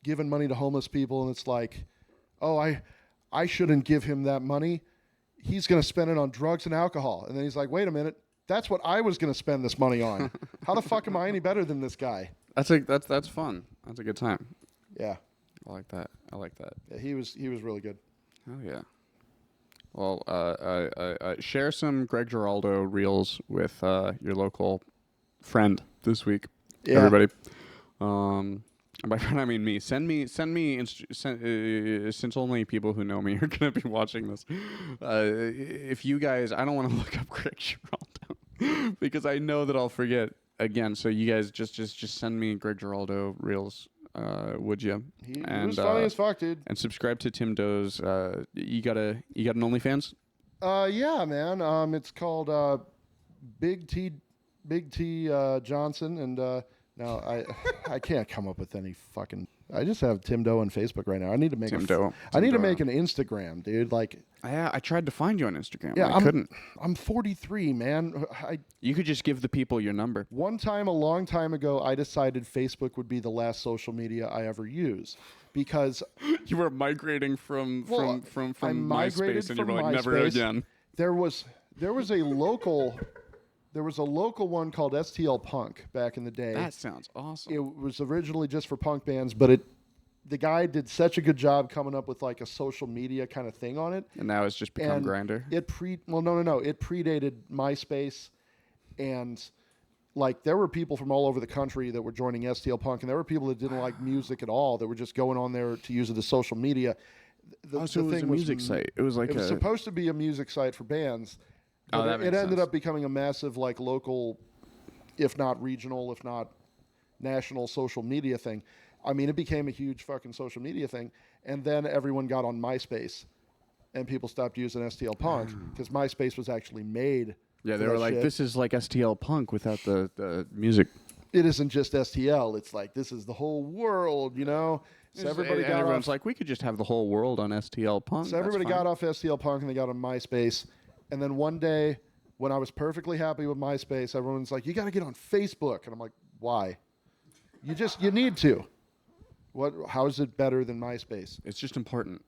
giving money to homeless people, and it's like, oh, I shouldn't give him that money. He's going to spend it on drugs and alcohol. And then he's like, wait a minute, that's what I was going to spend this money on. How the fuck am I any better than this guy? That's fun. That's a good time. Yeah. I like that. Yeah, he was really good. Oh yeah. Well, share some Greg Giraldo reels with your local friend this week, everybody. And by friend I mean me. Send me. Since only people who know me are gonna be watching this. If you guys, I don't want to look up Greg Giraldo because I know that I'll forget again. So you guys just send me Greg Giraldo reels. Would you? He was funny as fuck, dude. And subscribe to Tim Doe's. You got an OnlyFans? Yeah, man. It's called Big T Johnson, and now I can't come up with any fucking. I just have Tim Doe on Facebook right now. I need to make Tim Doe. I need to make an Instagram, dude. Like, I tried to find you on Instagram. Yeah, I couldn't. I'm 43, man. You could just give the people your number. One time, a long time ago, I decided Facebook would be the last social media I ever use, because you were migrating from MySpace, and you were like, never MySpace. again. There was a local one called STL Punk back in the day. That sounds awesome. It was originally just for punk bands, but the guy did such a good job coming up with like a social media kind of thing on it. And now it's just become Grindr. No. It predated MySpace, and like there were people from all over the country that were joining STL Punk, and there were people that didn't like music at all that were just going on there to use it as social media. So it was a music site. It was supposed to be a music site for bands. But it ended up becoming a massive, like, local, if not regional, if not national social media thing. I mean, it became a huge fucking social media thing. And then everyone got on MySpace, and people stopped using STL Punk because MySpace was actually made. Yeah, they were like, this is like STL Punk without the music. It isn't just STL. It's like, this is the whole world, you know? So everyone's like, we could just have the whole world on STL Punk. So everybody got off STL Punk, and they got on MySpace. And then one day, when I was perfectly happy with MySpace, everyone's like, you got to get on Facebook. And I'm like, why? You need to. How is it better than MySpace? It's just important.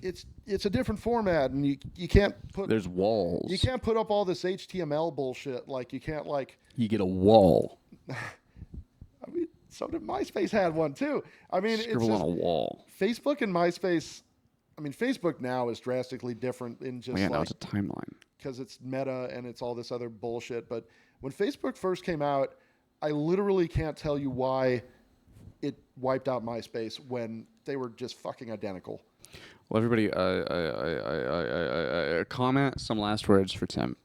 It's a different format, and you can't put... There's walls. You can't put up all this HTML bullshit. Like, you can't, like... You get a wall. I mean, so did MySpace had one, too. I mean, Scribble on a wall. Facebook and MySpace... I mean, Facebook now is drastically different in just now it's a timeline. Because it's meta and it's all this other bullshit. But when Facebook first came out, I literally can't tell you why it wiped out MySpace when they were just fucking identical. Well, everybody, comment some last words for Tim,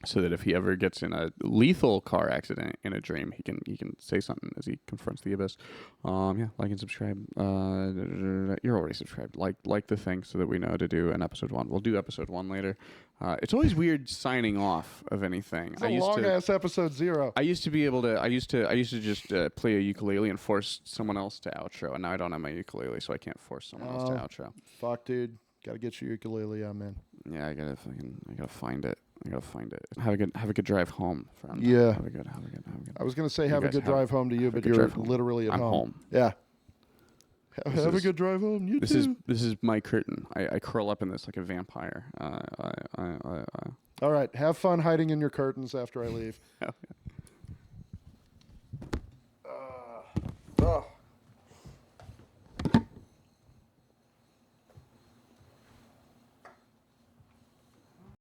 so that if he ever gets in a lethal car accident in a dream, he can say something as he confronts the abyss. Yeah, like and subscribe. You're already subscribed. Like the thing so that we know to do an episode 1. We'll do episode 1 later. It's always weird signing off of anything. It's a long ass episode 0. I used to be able to. I used to just play a ukulele and force someone else to outro, and now I don't have my ukulele, so I can't force someone else to outro. Fuck, dude. Gotta get your ukulele on, man. Yeah, I gotta find it. Have a good drive home, friend. Yeah. Have a good. I was gonna say have a good drive home to you, but you're literally at home. I'm home. Yeah. Have a good drive home. You too. This is my curtain. I curl up in this like a vampire. All right. Have fun hiding in your curtains after I leave.